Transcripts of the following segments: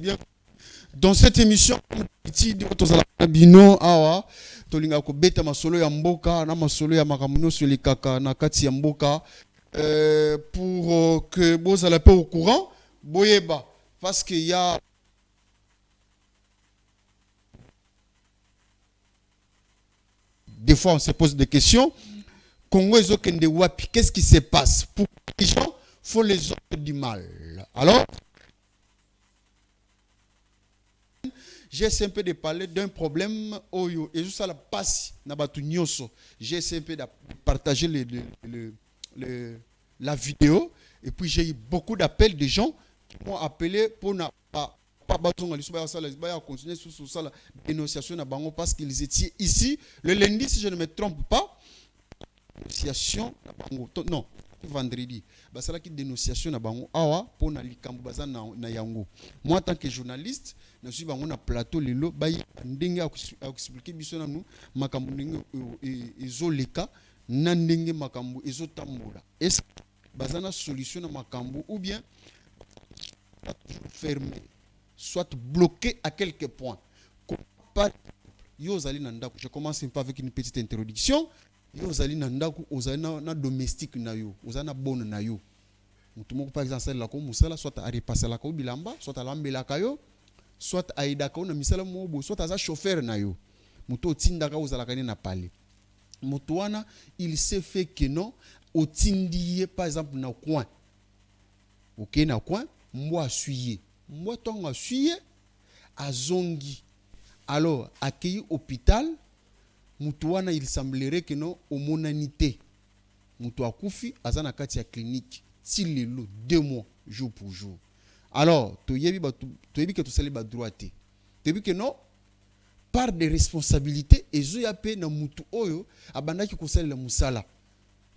bien. Dans cette émission, bino awa tolinga ko beta masolo ya mboka na masolo ya makamuno sur les kaka na kati ya mboka pour que vous allez pas au courant boyeba parce qu'il y a des fois on se pose des questions. Congo ezokende wapi, qu'est-ce qui se passe? Pour les gens font les autres du mal. Alors j'essaie un peu de parler d'un problème oyo et juste à la passe na batu nyoso. J'essaie un peu de partager la vidéo et puis j'ai eu beaucoup d'appels de gens qui m'ont appelé pour na pas batonga lisuba ça va continuer sur ça la dénonciation na bango parce qu'ils étaient ici le lundi si je ne me trompe pas. Dénonciation na bango non vendredi basala ki dénonciation na bango awa pour na likambo baza na yango. Moi en tant que journaliste na suis bango na plateau lelo bayi ndenge expliquer biso na nous makambo ndenge ezoleka na ndenge makambo ezotambola. Est-ce baza na solution na makambo ou bien fermé soit bloqué à quelques points. Je commence avec une petite introduction. Yozali nandaku ozali na domestique na yo ozana bonne na yo mutumoko par exemple la ko musala soit a repasser la ko bilamba soit a lambela kayo soit a idaka na misala mobo soit aza chauffeur na yo muto tindaka ozala kani na pale mutuana il s'est fait que non otindie par exemple na coin OK na coin moi suyer moi tonga suyer azongi alors accueilli hôpital. Mutuana il semblerait que non homonanité mutu akufi azana kati ya clinique tilelo 2 mois jour pour jour. Alors toyebi que to sali ba droité toyebi que non par des responsabilités ezo ya pe na mutu oyo abandaki ko sali la musala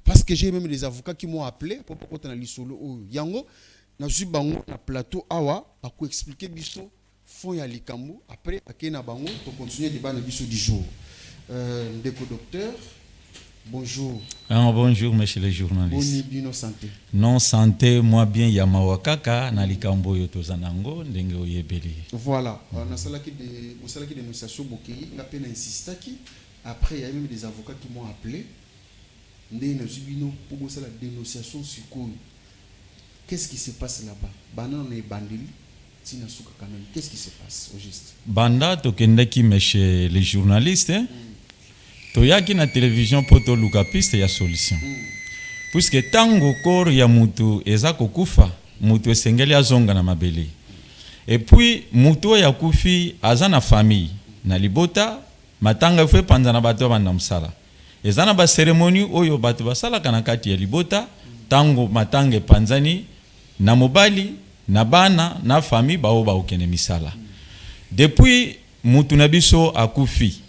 parce que j'ai même des avocats qui m'ont appelé pour kota na lisolo oyo yango na zu bango na plateau awa ba ko expliquer biso fond ya likambo après akena bango to continuer débat na biso du jour. Ndeko docteur, bonjour. Bonjour, monsieur le journaliste. Bonne santé. Non santé, moi bien Yamawakaka, Nalikambo Yotozanango, Ndenge Oyebeli. Voilà, on a salaki de dénonciation Bokei, on a peine insisté qui. Après, il y a même des avocats qui m'ont appelé. Ndenge Zubino pour la dénonciation sur quoi. Qu'est-ce qui se passe là-bas? Banan on est bandili. Qu'est-ce qui se passe au juste? Banda tokendaki chez les journalistes. Toyaki na télévision poto luka piste ya solution. Puisque tango corps ya mutu eza kokufa, mutu esengeli azonga na mabele. Et puis mutu ya kufi aza na famille na libota matanga fe panza na bato banda msala. Eza na ba cérémonie oyo bato basala kana kati ya libota tango matanga panzani na mobali na bana na famille bao ba okene misala. Depuis mutu na biso akufi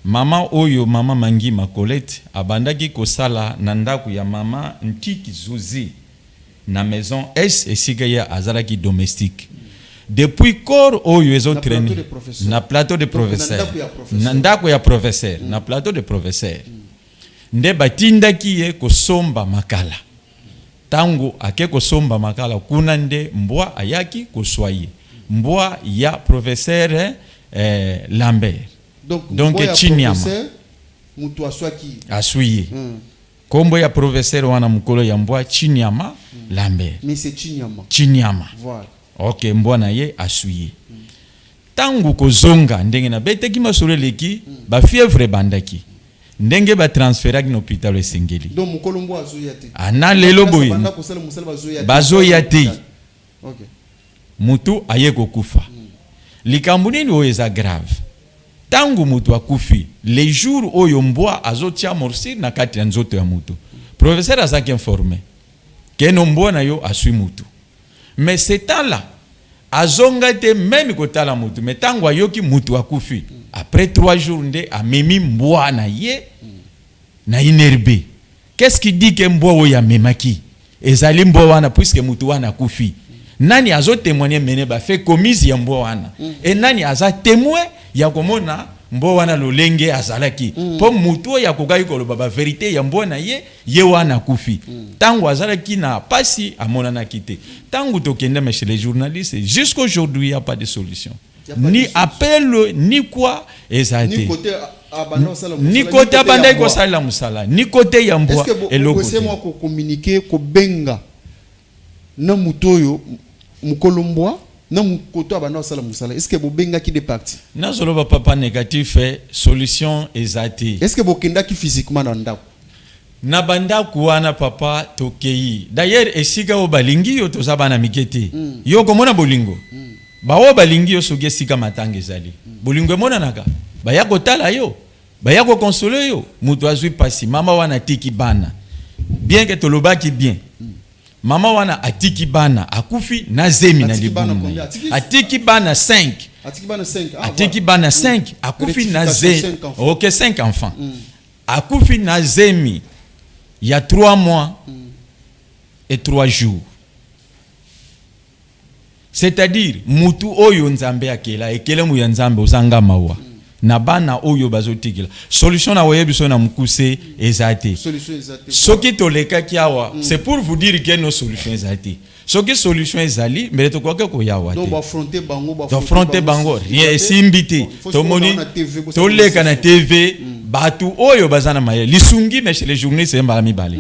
mama oyo mama mangi makolete abandaki kosala na ndaku ya mama ntiki zuzi na maison S esika ya azalaki domestique. Depuis corps oyo ezotraîner na plateau de professeur na ndaku ya professeur na plateau de professeur nde batindaki ye kosomba makala tango ake kosomba makala kuna nde mbwa ayaki koswaye mbwa ya professeur Lambert. Donc Chinyama mutu aswaki aswiye kombo ya professeur wana mukolo ya mbwa Chinyama Lambert. Mais c'est Chinyama. Voilà. OK, mbwa na ye aswiye. Tango kozonga ndenge na beteki masolo leki ba fièvre bandaki. Ndenge ba transférer na hôpital Esengeli. Donc mukolo mbwa azoyate. Ana lelo boyi. Bazoyate. OK. Mutu aye kokufa. Likambo nini oyo eza grave. Tangu mutu akufi, les jours oyo mbwa azotia morsir na kati ya nzoto ya mutu. Professeur azaki informé. Keno mbwa na yo asui mutu. Mais ce temps-là, azonga te même kotala mutu. Mais tangu ayoki mutu akufi. Après 3 jours nde amemi mbwa na ye na inerbe. Qu'est-ce qui dit que mbwa oyo amemaki? Ezali mbwa wana puisque mutu wana akufi. Nani azo témoigner mene ba fait commise ya mbwa wana. Et nani aza témoin ya komona mbo wana lolenge azalaki po mutu ya kokai koloba ba vérité ya mbo na ye wana kufi tango azalaki na pasi amona kite tango tokende mais chez les journalistes jusqu'aujourd'hui il y a pas de solution ni appel ni quoi ezate ni côté abandai ko sala musala ni côté ya mbo eloko est-ce que moi ko communiquer ko benga na mutoyo mukolomboa na mukoto abandai sala musala est-ce que bo benga ki de parti na solo papa négatif solution ezate est-ce que bo kenda ki physiquement na ndako na banda kuwana papa tokei d'ailleurs esika o balingi yo tozaba na mikete yo komona bolingo bawo balingi yo soge sika matanga ezali bolingo emona naka baya kotala yo baya ko consoler yo mutu azui pasi mama wana tiki bana bien que tolobaki bien mama wana atiki bana akufi na zemi na libumu atiki bana 5 atiki bana 5 akufi na zemi OK 5 enfants akufi na zemi il y a 3 mois et 3 jours. C'est-à-dire, mutu oyo nzambe akela ekele mu ya nzambe ozanga mawa. Na bana oyo bazotikila. Solution na weyebiso na mukuse ezate. Soki toleka kiawa, c'est pour vous dire que nos solutions ezate. Soki solution ezali, mais to kwake ko yawa. Donc affronter bango, affronter bango, rien simbité. To moni to leka na TV, batu oyo bazana maye. Lisungi mais chez les journalistes c'est mbala mibale.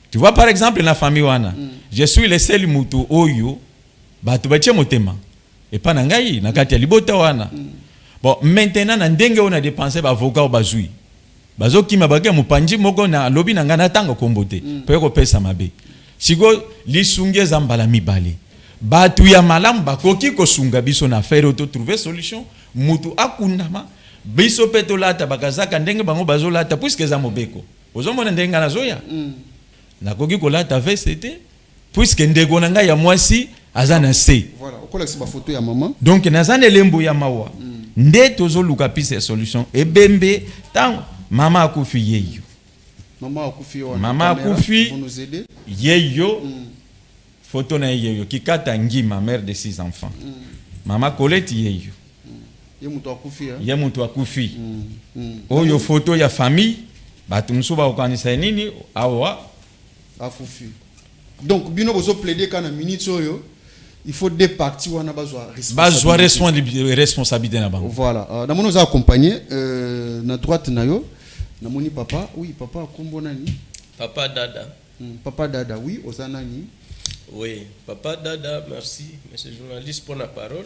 Tu vois par exemple la famille wana, je suis le seul mutu oyo batu bache motema. Et pas na ngai na kati ya libota wana. Bon, maintenant, na ndenge on a dépensé ba avocat au bazui. Bazo ki mabake mupanji moko na lobi na ngana tanga kombote. Pe ko pesa mabe. Sigo lisunge zambala mibale. Batu ya malamu bakoki ko sunga biso na faire auto trouver solution. Mutu akundama biso petolata bakazaka ndenge bango bazolata puisque za mobeko. Ozomona ndenge na zoya. Na koki ko lata VCT puisque ndego na nga ya mwasi azana C. Voilà, okola si ba photo ya maman. Donc nazane lembo ya mawa. Nde tozo luka pise solution ebembe tant mama akufi yeyo mama akufi yeyo photo na yeyo kikata ngima mère de 6 enfants mama Colette yeyo ye mutu akufi oyo photo ya famille batu musuba okanisa nini awa akufi donc bino bozo plaider kana minute oyo il faut des parties où on a besoin de responsabilité na bango. Voilà. Na nous accompagner na droite na yo na moni papa. Oui, papa kombo nani? Papa Dada. Papa Dada, oui, ozanani. Oui, Papa Dada, merci monsieur journaliste pour la parole.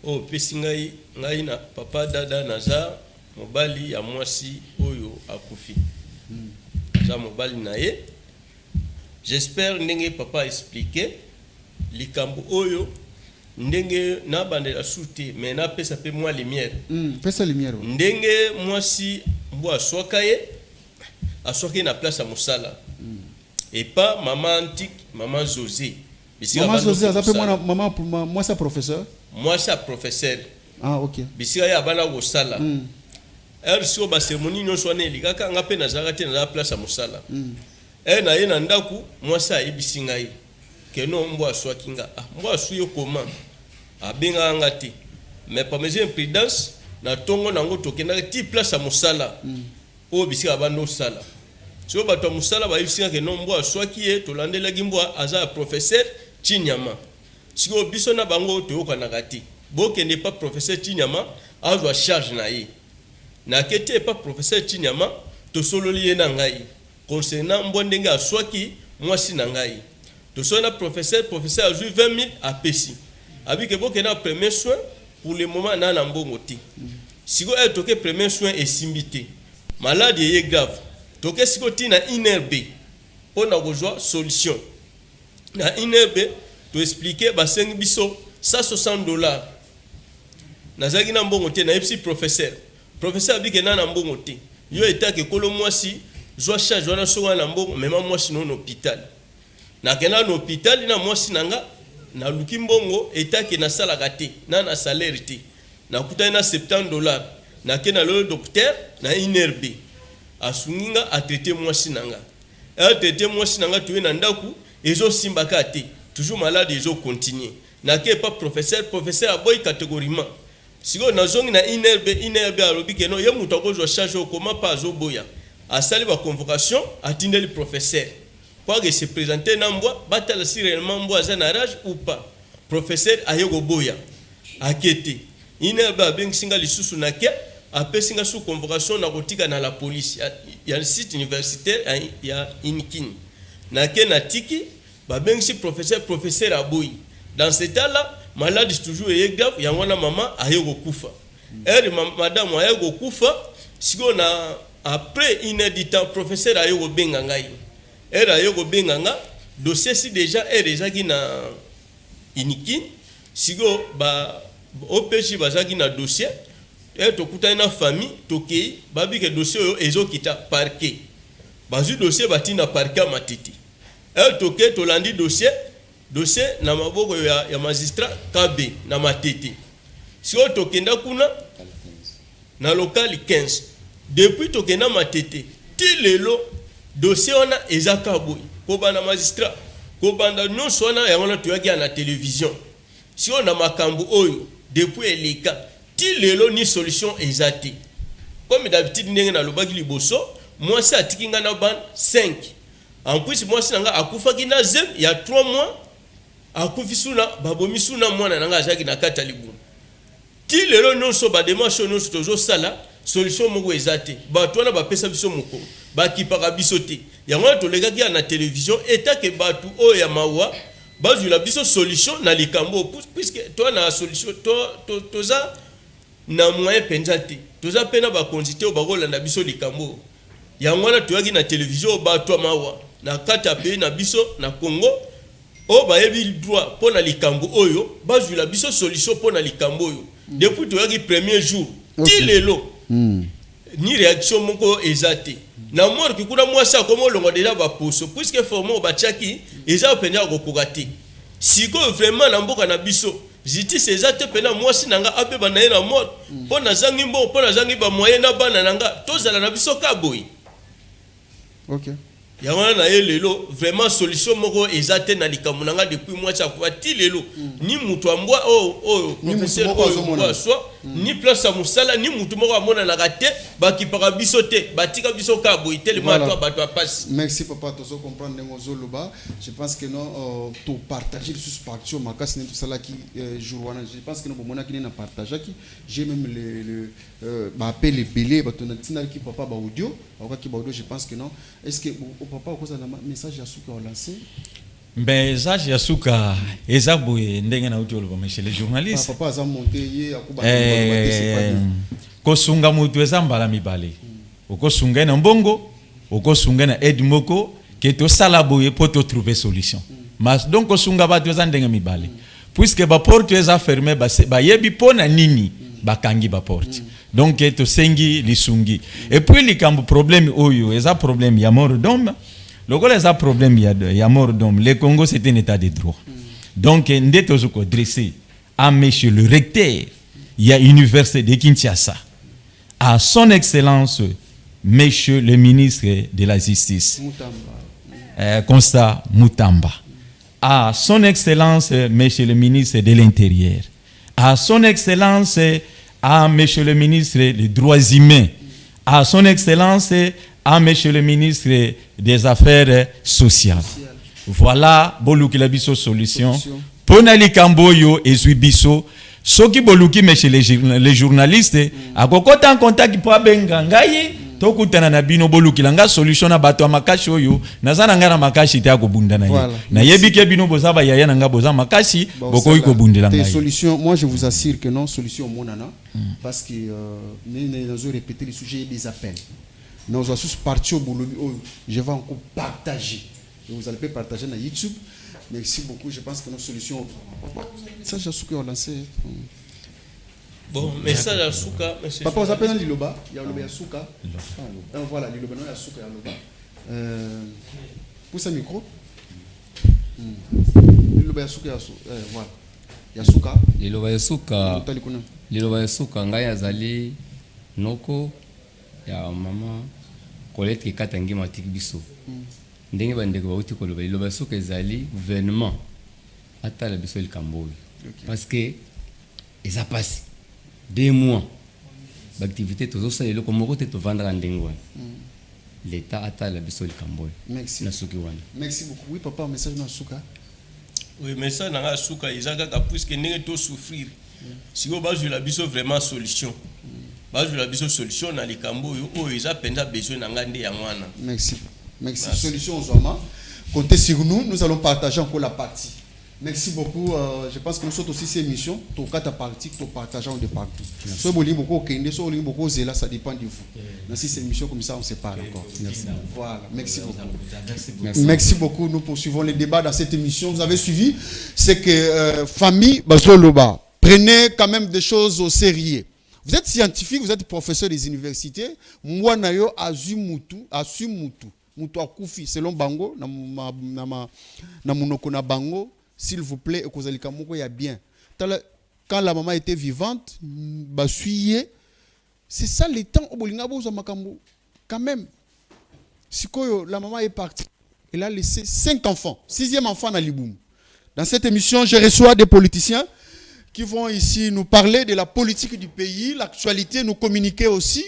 Oh, pesingai ngai na Papa Dada naza mobali ya mwasi oyo akufi. Za mobali na ye. J'espère ndenge papa expliquer likambo oyo ndenge na bandela soute mais na pesa pe moi lumière pesa lumière ndenge mwasi mbo aswaki na place à musala et pas maman antique maman José azape maman moi ça professeur ah OK bisika ya bana ko sala elle sur ba cérémonie no soné likaka nga pe na zakati na place à musala na ye na ndaku mwasi ayibisinga ye keno mbo aswaki nga mbo asuyo comment abenga ngati mais par mesure imprudence na tongo nango tokenda ti place à musala o bisika bando sala so bato musala ba yisinga keno mbo aswaki ye tolandela gimbo aza professeur Chinyama siko biso na bango toyoka na kati bokende pas professeur Chinyama azwa charge na ye na kete pas professeur Chinyama to sololi ye na ngai concernant mbo ndenge aswaki mwasi na ngai to sona professeur a joué 20 000 à Pessi avec que beaucoup na premier soin pour le moment na mbongo ti siko e toke premier soin et simbité malade est grave toke siko ti na inerbe on a besoin solution na inerbe to expliquer ba 5 biso $160 nazaki na mbongo ti na epsi professeur avec na mbongo ti yo etake kolo mwasi zo charge wana so wana mbongo même mwasi non hôpital na kena no hôpital na mwasi nanga na luki mbongo etake na sala kate na salaire te na kutana na $70 na kena le docteur na inerbe asunginga a traiter mwasi nanga tuwe na ndaku ezo simba kate toujours malade ezo continuer na ke pas professeur a boy catégoriquement siko nazongi na inerbe alobi ke no ye mutu akozwa charge okoma pa azoboya asali ba convocation atindeli professeur pour que se présenter na mbwa batala si réellement mbwa aza na rage ou pas professeur aye koboya akete inerbe abengisinga lisusu na ke apesinga sous convocation na kotika na la police ya site universitaire ya Inikin na ke na tiki babengisi professeur aboyi dans ce temps là malade toujours est grave ya wana maman aye kokufa madame aye kokufa siko na après une heure du temps professeur aye kobenga ngai aye kobenga nga dossier si déjà ezaki na Inikin siko ba OPJ bazaki na dossier tokutani na famille tokei babike dossier oyo ezokita parquet bazwi dossier batina parquet matiti tokei tolandi dossier na maboko ya magistrat KB na matete siko tokenda kuna na local 15 depuis tokenda matete ti lelo dossier wana ezaka boy ko bana magistrat ko banda nyonso wana ya wana toyaki na télévision siko na makambo oyo depuis eleka ti lelo ni solution ezate comme d'habitude ndenge na lobaki liboso moi ça atikinga na ban 5 en plus moi sinanga akufaki na zem ya 3 mois akufisuna babomisuna mwana nanga azaki na kata libu ti lelo nyonso ba démarche nyonso tozo sala solution moko ezate bato wana bapesa biso moko bakipaka biso te yango tolekaki na télévision etake bato oyo ya mawa bazwila biso solution na likambo puisque toi na solution toza na moyen penza te toza pena ba konzite bakolanda biso likambo yango wana toyaki na télévision bato mawa na kata pe na biso na Congo o bayebi droit pona likambo oyo bazwila biso solution pona likambo oyo depuis toyaki premier jour ti lelo ni réaction moko ezate na mort ki kuna mwasa komo longo déjà ba poso puisque formo ba chaki eza penya kokoka te siko vraiment na mboka na biso justice ezate pena mwasi nanga ape ba na mort pona zangi mbo pona zangi ba moyen na bana nanga tozala na biso kaboyi. OK. Ya wana na lelo vraiment solution moko ezate na likambo nanga depuis mwasa kwa ti lelo ni mutu ambwa professeur o so ni place musala ni mutu moko amona na kate bakipaka biso te batika biso kaboyi tellement toi bato passe. Merci papa tozo comprendre ngozo loba. Je pense que non to partager sur partie makasi ne tout ça là qui jour wana je pense que non bomona ki na partager qui j'ai même le ba appel les belé ba to na tina ki papa ba audio ki ba audio je pense que non est-ce que papa okoza na message ya suka lancé ben message ya suka ezaboye ndenge na uti oloba monsieur les journalistes papa za monter ye akuba kosunga mutu ezambala mibale okosunga na mbongo okosunga na aide moko ke to sala boye pour to trouver solution mas donc kosunga ba to ndenge mibale puisque ba porte eza fermée ba yebi pona nini bakangi ba porte donc to sengi lisungi et puis likambo problème oyo eza problème ya mort d'homme lokola eza problème ya mort d'homme le Congo c'est un état de droit donc ndeto zoko dresser à monsieur le recteur ya université de Kinshasa à son excellence monsieur le ministre de la justice Constant Mutamba, à son excellence monsieur le ministre de l'Intérieur, à son excellence à monsieur le ministre des droits humains, à son excellence à monsieur le ministre des affaires sociales. Voilà boluki la biso solution pona likamboyo ezwi biso soki boluki monsieur les journalistes akokota en contact po benga ngai tokutana na bino boluki langa solution na bato makashi oyo nazana ngana makashi te akobunda na ye na yebike bino bozaba yaya nanga boza makashi bokoyi kobundela ngai solution. Moi je vous assure que non solution monana parce que nous avons répété le sujet des appels. Nous avons tous parti au boulot. Je vais encore partager. Vous allez pas partager sur YouTube. Merci beaucoup. Je pense que nos solutions. Ça, j'ai souka lancé. Bon, mais ça, la souka. Papa, vous appelez Liloba. Il y a le souka. Voilà, Liloba, il y a souka. Pousse un micro. Liloba, il y a souka. Voilà. Il y a souka. Liloba, il y a souka. Liloba, il y a souka. Ngai azali noko. Ya mama Colette qui katangi matiki biso ndenge bandeko bauti koloba liloba soka ezali gouvernement atala biso likambo parce que eza pasi 2 mois l'activité tozosa eloko moko te tovandaka ndenge wana l'état atala biso likambo merci na suki wana. Merci beaucoup. Oui papa, message na suka. Oui, mais ça n'a suka izaka puisque ndenge to souffrir. Si on base la biso vraiment solution. Base la biso solution na likambo yo o eza penza besoin na ngande ya mwana. Merci. Merci. Solution aux hommes. Comptez sur nous, nous allons partager encore la partie. Merci beaucoup. Je pense que nous sommes aussi ces émissions. Tout cas, ta partie, tu partages de partout. Si vous voulez beaucoup, beaucoup, ça dépend de vous. Dans ces émissions comme ça, on se parle encore. Merci. Voilà. Merci beaucoup. Merci beaucoup. Nous poursuivons les débats dans cette émission. Vous avez suivi. C'est que famille Bazoloba, prenez quand même des choses au sérieux. Vous êtes scientifique, vous êtes professeur des universités. Moi, nayo azumutu. Mutu akufi selon bango na munoko na bango. S'il vous plaît, il y a bien. Quand la maman était vivante, c'est ça le temps au Bolingabo Zamakambo. Quand même, si la maman est partie, elle a laissé 5 enfants, 6e enfant dans Liboum. Dans cette émission, je reçois des politiciens qui vont ici nous parler de la politique du pays, l'actualité, nous communiquer aussi.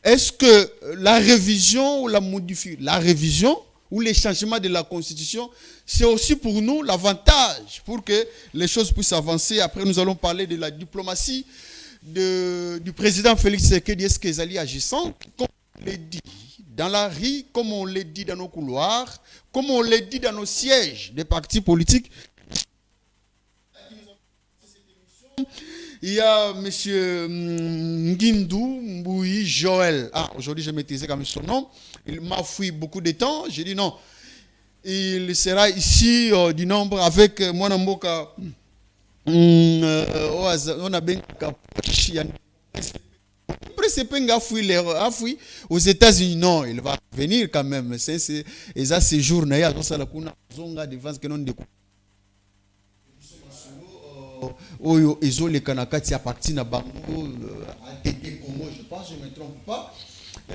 Est-ce que la révision ou la révision ou les changements de la Constitution, c'est aussi pour nous l'avantage pour que les choses puissent avancer. Après, nous allons parler de la diplomatie du président Félix Tshisekedi. Est-ce qu'ils allaient agissant, comme on l'a dit dans la rue, comme on l'a dit dans nos couloirs, comme on l'a dit dans nos sièges des partis politiques. Il y a M. Ngindou Mbouyi Joël. Aujourd'hui, je maîtrisais quand même son nom. Il m'a fui beaucoup de temps. J'ai dit non. Il sera ici du nombre avec Mwana Mboka. On a bien aux États-Unis. Non, il va venir quand même. C'est ça, ces jours. Il y a Oyo ezo le kanakati a parti na bango ATT Congo, je pense, je ne me trompe pas.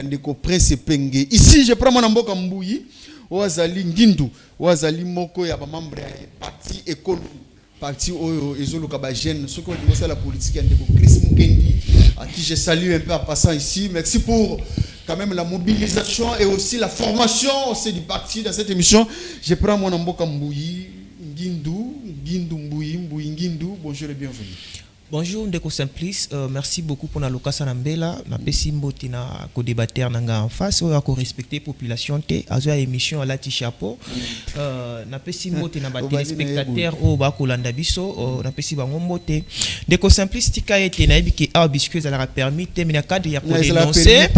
Ndeko Prince Penge. Ici, je prends mon mboka Mbouyi, Oazali Ngindu, Oazali Moko ya ba membre parti école, parti Oyo ezo le kabagène, ceux qui ont commencé la politique Ndeko Chris Mukendi, à qui je salue un peu en passant ici. Merci pour quand même la mobilisation et aussi la formation aussi du parti dans cette émission. Je prends mon mboka Mbouyi, Ngindou Mbouyi, Ngindou, bonjour et bienvenue. Bonjour Ndeko Simplice, merci beaucoup pour la location Nambela, na pesi mboti na ko débatteur nanga en face, ou ko respecter population té, azo émission à la ti chapeau, na pesi mboti na ba téléspectateurs o ba ko landa biso, na pesi bango mbote. Ndeko Simplice tika ete na yebiki a biscuit ça l'a permis té na cadre ya ko dénoncer,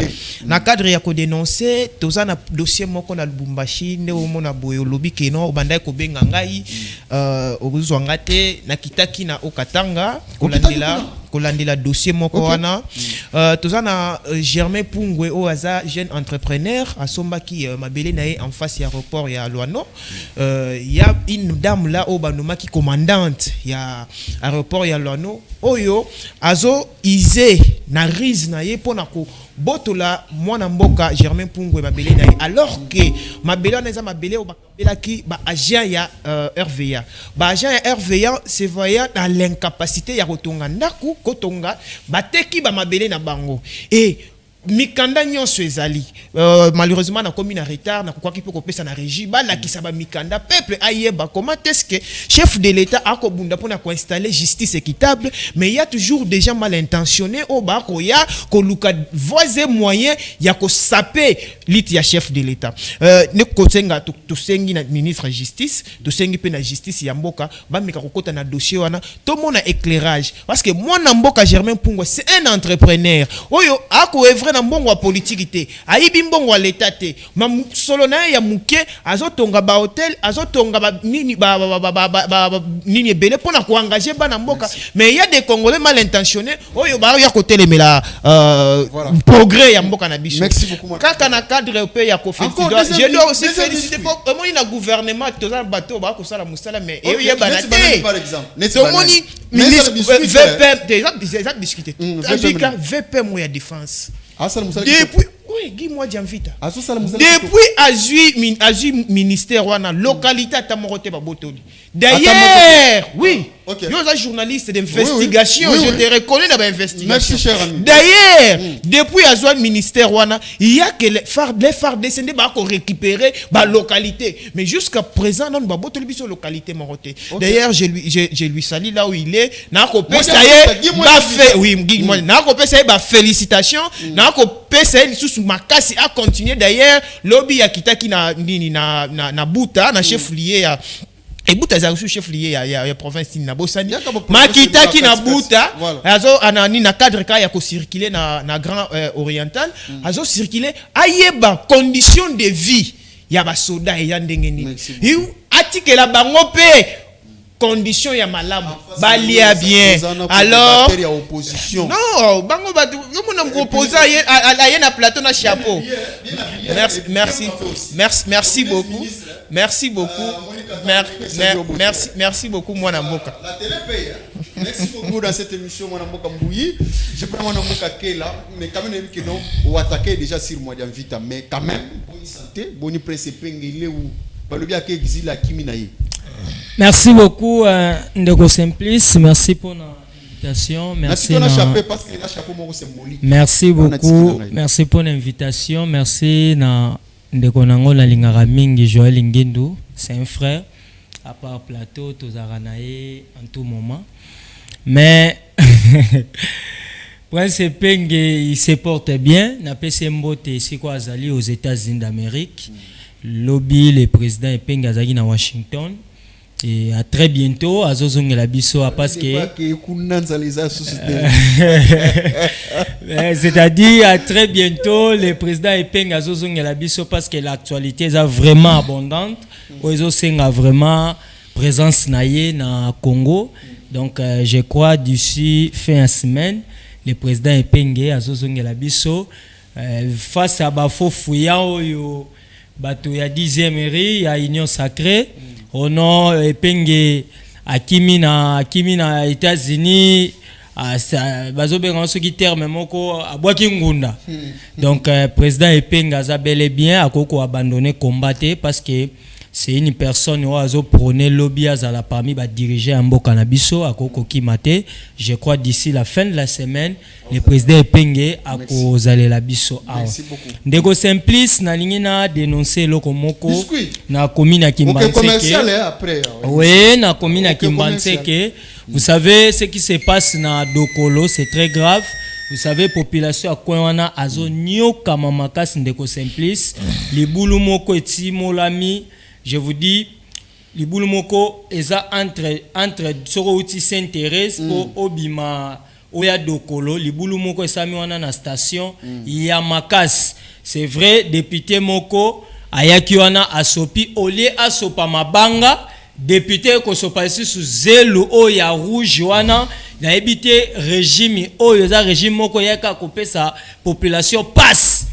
na cadre ya ko dénoncer, toza na dossier moko na Lubumbashi ne o mona boyo lobi ke no bandai ko benga ngai, o ngate na kitaki na Okatanga. Kolandela dossier moko wana tozana Germain Pungwe o aza jeune entrepreneur asomba ki mabele na en face ya aéroport ya Loano. Y a une dame là au banoma qui commandante ya aéroport ya Loano oyo azo ize na rise na ye pona ko botola mwana mboka Germain Pungwe mabele na ye alors que mabele na za mabele o bakela ki ba agent ya RVA ba agent ya RVA se voyant dans l'incapacité ya kotonga ndaku kotonga bateki ba mabele na bango et mikanda nyonso ezali malheureusement na komi na retard na quoi qui peut kopesa na régie ba la ki saba mikanda peuple ayeba comment est-ce que chef de l'état a ko bunda pour na ko installer justice équitable mais il y a toujours des gens mal intentionnés au ba ko ya ko luka voisin moyen ya ko saper lit ya chef de l'état ne ko tsenga to sengi na ministre justice to sengi pe na justice ya mboka ba meka ko kota na dossier wana to mona éclairage parce que moi na mboka Germain Pungwe c'est un entrepreneur oyo ako evre na mbongo wa politique te ayibi mbongo wa l'état te ma solo na ya muke azotonga ba hotel azotonga ba nini ba nini belé pona ko engager bana mboka mais il y a des Congolais mal intentionnés oyo ba ya côté lemela progrès ya mboka na biso. Merci beaucoup kaka na cadre pe ya conférence je dois aussi féliciter pour moi na gouvernement toza bateau ba ko sala musala mais et ya bana te par exemple moni ministre VP déjà discuté VP moi ya défense depuis oui dis-moi Diamvita depuis azui ministère wana localité ta morote ba botoli D'ailleurs, oui. Ok. Yo un journaliste d'investigation, Oui, oui. je te reconnais dans l'investigation. Merci, cher ami. D'ailleurs, depuis Azwa ministère wana, il y a que les phares descendés bah qu'on récupérer la localité. Mais jusqu'à présent, non, bah boto libi sur localité moroté. D'ailleurs, je lui salue là où il est. Na kopé ça y est, bah fait, oui, moi na kopé ça y est, bah félicitations. Na kopé ça y est, sous makasi a continué. D'ailleurs, lobby ya kitaki na buta na chef lié à et buta za chef lié ya province na bosani makita ki na buta azo anani na cadre ka ya ko circuler na grand oriental azo circuler ayeba condition de vie ya ba soda ya ndenge ni article la bango pe condition ya malamu balia bien alors non bango ba yo mona m'opposa ye na plateau na chapeau merci beaucoup merci beaucoup moi na mboka la télé paye. Merci beaucoup dans cette émission moi na mboka mbouyi. Je prends moi na mboka kela mais quand même que non ou attaquer déjà sur moi d'invita mais quand même bonne santé bonne presse pengele ou balobi ak exil akimi na ye. Merci beaucoup, Ndeko Simplice. Merci pour l'invitation. Merci beaucoup. Merci pour l'invitation. Merci Ndeko Nangola Lingaramingi Joël Ngindu. C'est un frère. À part plateau, Tozaranae en tout moment. Mais Prince Penge, il se porte bien. Napese Mbote, c'est quoi Azali aux États-Unis d'Amérique. Lobby, le président Penge Azali na Washington. Et à très bientôt à Zozong la biso parce que c'est-à-dire à très bientôt le président Epeng à Zozong la biso parce que l'actualité est vraiment abondante ozo senga vraiment présence naie na Congo donc je crois d'ici fin de semaine le président Epeng à Zozong la biso face à bafo fouya oyo bato ya 10e eri ya union sacrée ono Epenge akimi na États-Unis bazobenga soki terme moko abwaki ngunda donc président Epenge aza bel et bien akoko abandonner combattre parce que c'est une personne qui a prôné lobby azala parmi ba diriger en mboka na biso akoko kimate. Je crois d'ici la fin de la semaine le président Epenge akozalela biso awa. Ndeko Simplice na lingina dénoncer loko moko na commune ya Kimbanseke. Oui, na commune ya Kimbanseke. Vous savez ce qui se passe na Dokolo, c'est très grave. Vous savez, population à Kouana azo nyoka mamakas Ndeko Simplice. Libulu moko eti molami. Je vous dis, les boulomoko eza entre soro uti s'intéresse pour obima oya dokolo les boulomoko esami wana na station ya makas. C'est vrai, député moko ayaki wana asopi olie asopa mabanga député ko sopa sous zelo oya rouge wana na ebité régime oyo za régime moko yaka kopesa population passe.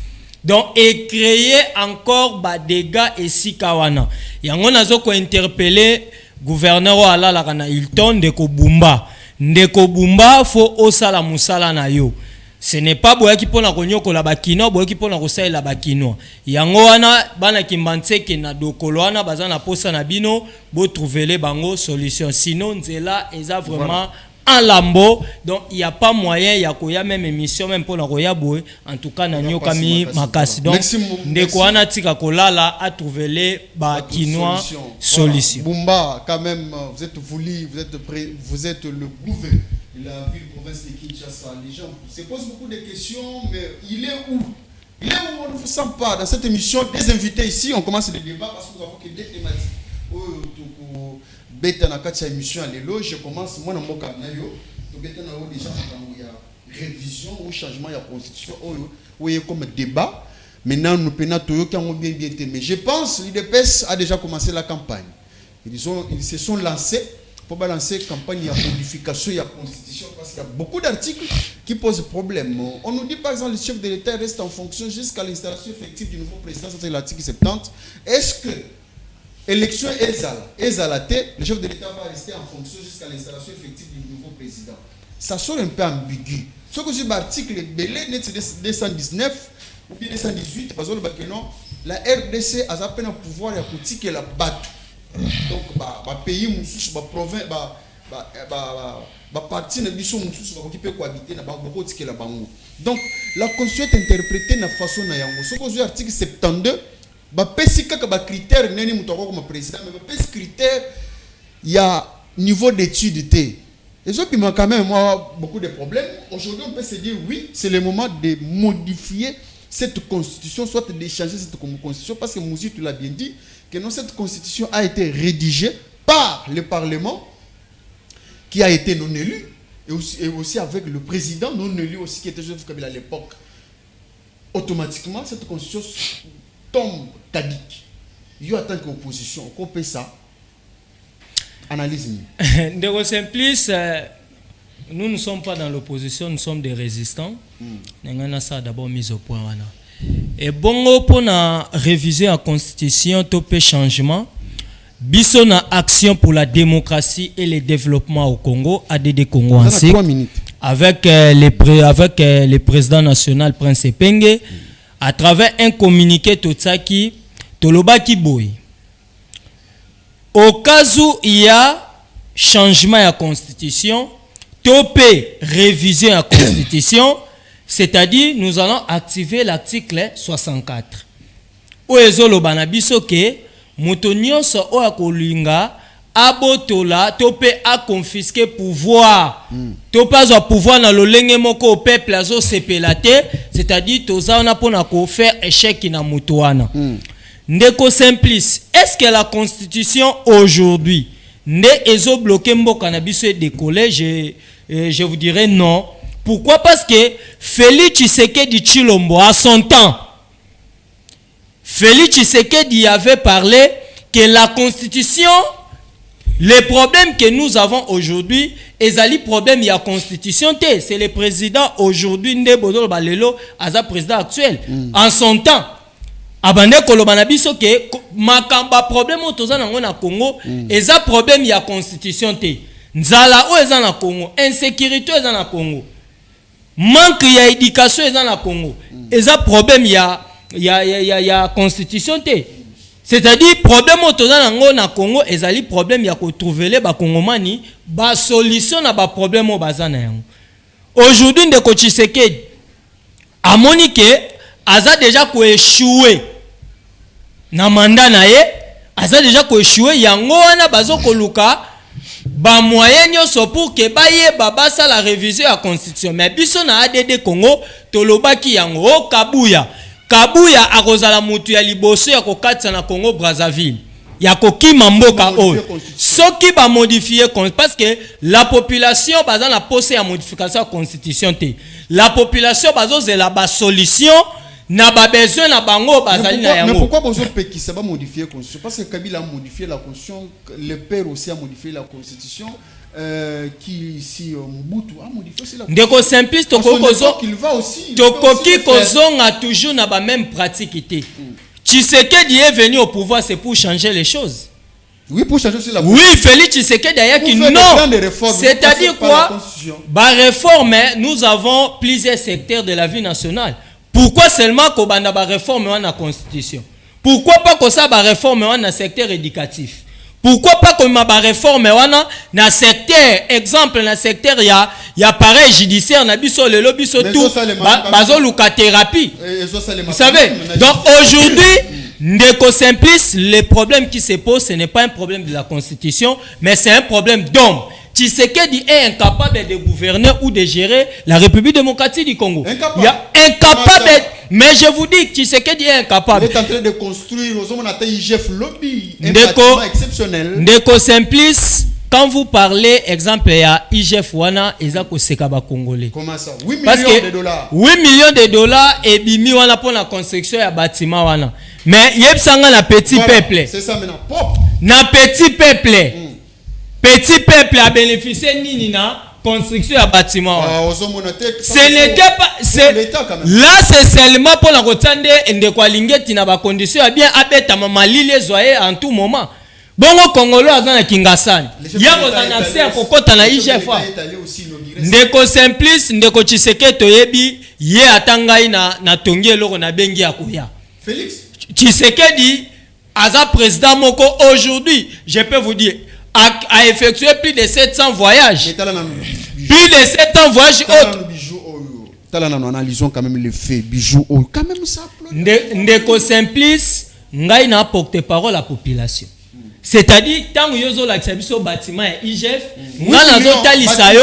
Donc, et créer encore des dégâts et si kawana. Yango nazo ko interpeller gouverneur ala la kana Hilton Ndeko Bumba. Ndeko Bumba faut osala musala na yo. Ce n'est pas boyaki pona konyoko la bakino, boyaki pona kosala la bakino. Yango wana bana Kimbanseke na dokolo wana bazana posa na bino bo trouver les bango solution. Sinon nzela eza vraiment en lambeau, donc il n'y a pas moyen, il y a même émission, même pour la Royaboué, en tout cas, nous avons makasi. Donc, Ndekouana Tika Kolala a trouvé les bakinois solutions. Bumba, quand même, vous êtes voulu, vous êtes le gouverneur de la ville province de Kinshasa. Les gens se posent beaucoup de questions, mais il est où? Il est où? On ne vous sent pas. Dans cette émission, des invités ici, on commence le débat parce que nous avons que des thématiques. Beta na kati ya émission à l'élo, je commence moi na moka na yo to beta na yo déjà ya révision ou changement de constitution ou comme débat maintenant nous pena to yo kango bien mais je pense l'IDPS a déjà commencé la campagne ils se sont lancés pour balancer campagne de modification de la constitution parce qu'il y a beaucoup d'articles qui posent problème. On nous dit par exemple le chef de l'État reste en fonction jusqu'à l'installation effective du nouveau président, c'est l'article 70. Est-ce que élection Ezalate, le chef de l'État va rester en fonction jusqu'à l'installation effective du nouveau président? Ça sort un peu ambigu. Ce que c'est l'article belé 219 ou bien 218 parce que la RDC a à peine un pouvoir et à politique la batte. Donc pays mususu province parti na biso mususu occupé cohabiter na beaucoup tikela bango. Donc la constitution est interprétée na façon na yango. Ce que article 72 pesi kaka critère neni mutoko comme président mais pesi critère il y a niveau d'étude té. Et ce qui m'a quand même moi beaucoup de problèmes. Aujourd'hui on peut se dire oui, c'est le moment de modifier cette constitution, soit de changer cette constitution, parce que Mouzi, tu l'as bien dit, que non, cette constitution a été rédigée par le Parlement, qui a été non élu, et aussi avec le président non élu aussi, qui était Joseph Kabila à l'époque. Automatiquement, cette constitution tombe caduque. Il y a tant qu'opposition, qu'on peut ça. Analyse. De Simplice, nous ne sommes pas dans l'opposition, nous sommes des résistants. Nous avons ça d'abord mis au point. Et bon, pour réviser la constitution, topé changement, biso na action pour la démocratie et le développement au Congo, ADD Congo en avec le président national Prince Epenge, à travers un communiqué Totsaki, Tolobaki Boy. Au cas où il y a changement à la constitution, topé réviser la constitution, c'est-à-dire nous allons activer l'article 64. Où est le banabiso ke mutonio so o akolinga abotola topé a confisquer pouvoir. Topa zo pouvoir na lolenge moko au peuple azo sepelate, c'est-à-dire toza na pona ko faire échec na mutoana. Ndeko Simplice, est-ce que la constitution aujourd'hui n'est ezo bloqué mboka na biso décoller? Je vous dirais non. Pourquoi? Parce que Félix Tshisekedi Tshilombo à son temps, Félix Tshisekedi avait parlé que la constitution, les problèmes que nous avons aujourd'hui, ezali problème il y a constitution té. C'est le président aujourd'hui Nde Bodolo Balelo aza président actuel. En son temps, abande koloba na biso ke makamba problème otoza nango na Congo, eza problème il y a constitution té. Nzala o eza na Congo, insécurité eza na Congo. Manque ya éducation eza na Congo. Eza problème ya constitution té. C'est-à-dire problème otoza nango na Congo ezali problème ya ko trouver les ba Congomani ba solution na ba problème o bazana yango. Aujourd'hui ndeko Tshisekedi a monique aza déjà ko échouer na mandat na ye, aza déjà ko échouer yango wana bazo koluka ba moyen nyonso pour que baye babasa la révision à constitution. Mais biso na ADD Congo tolobaki yango Kabuya akozala mutu ya liboso ya kokatisa na Congo Brazzaville. Ya kokima mboka oyo. Soki ba modifier parce que la population baza na pose ya modification ya constitution te. La population bazo zela ba solution na ba besoin na bango bazali na yango. Mais pourquoi bazo peki ça va modifier constitution? Parce que Kabila a modifié la constitution, le père aussi a modifié la constitution. Qui si Mobutu a modifié aussi la Ndeko Simplice qu'il va aussi tokoki kozonga toujours na ba même pratique té. Tshisekedi est venu au pouvoir c'est pour changer les choses. Oui, pour changer aussi la oui, Félix Tshisekedi a dit non. C'est-à-dire quoi? Bah réforme, nous avons plusieurs secteurs de la vie nationale. Pourquoi seulement qu'on a ba réforme dans la constitution? Pourquoi pas qu'on ça ba réforme dans le secteur éducatif? Pourquoi pas qu'on ma réforme wana na secteur exemple na secteur y a pareil judiciaire na biso le biso tout bazo luka thérapie. Vous savez, donc aujourd'hui Ndeko Simplice, le problème qui se pose ce n'est pas un problème de la constitution mais c'est un problème d'homme. Tshisekedi est incapable de gouverner ou de gérer la République démocratique du Congo. Incapable. Mais je vous dis que Tshisekedi est incapable. Il est en train de construire un IGF lobby, un bâtiment exceptionnel. Ndeko Simplice, quand vous parlez, exemple, il y a IGF wana, ezako sekaba congolais. Comment ça? 8 millions de dollars. 8 millions de dollars et bimi wana pour la construction ya bâtiment wana. Mais yebsanga na petit peuple. C'est ça maintenant. Pop. Na petit peuple. Petit peuple a bénéficié nini na construction à bâtiment. Ce n'était pas là c'est seulement pour la rotande ndeko alingeti na ba condition ya bien abeta mama lile zoye en tout moment. Bongo Congolo azana Kingasani. Yango na accès à kokota na IGF. Ndeko Simplice ndeko Tshisekedi toyebi ye atangai na tongi eloko na bengi ya koya. Félix Tshisekedi Aza président Moko, aujourd'hui, je peux vous dire, a effectué plus de 700 voyages. Plus de 700 voyages. Nous analysons quand même les faits. Bijou, quand même ça. Ndeko Simplice, ngai na porte-parole à la population. C'est-à-dire, tant que yozo la au bâtiment IGF, nga nazo talisa yo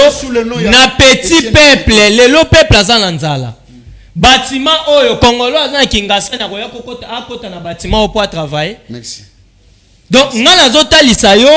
na petit peuple, le peuple aza nanzala. Bâtiment oyo Congolo aza kingasa na koya kokota na bâtiment pour travailler. Merci. Donc nga nazo talisa yo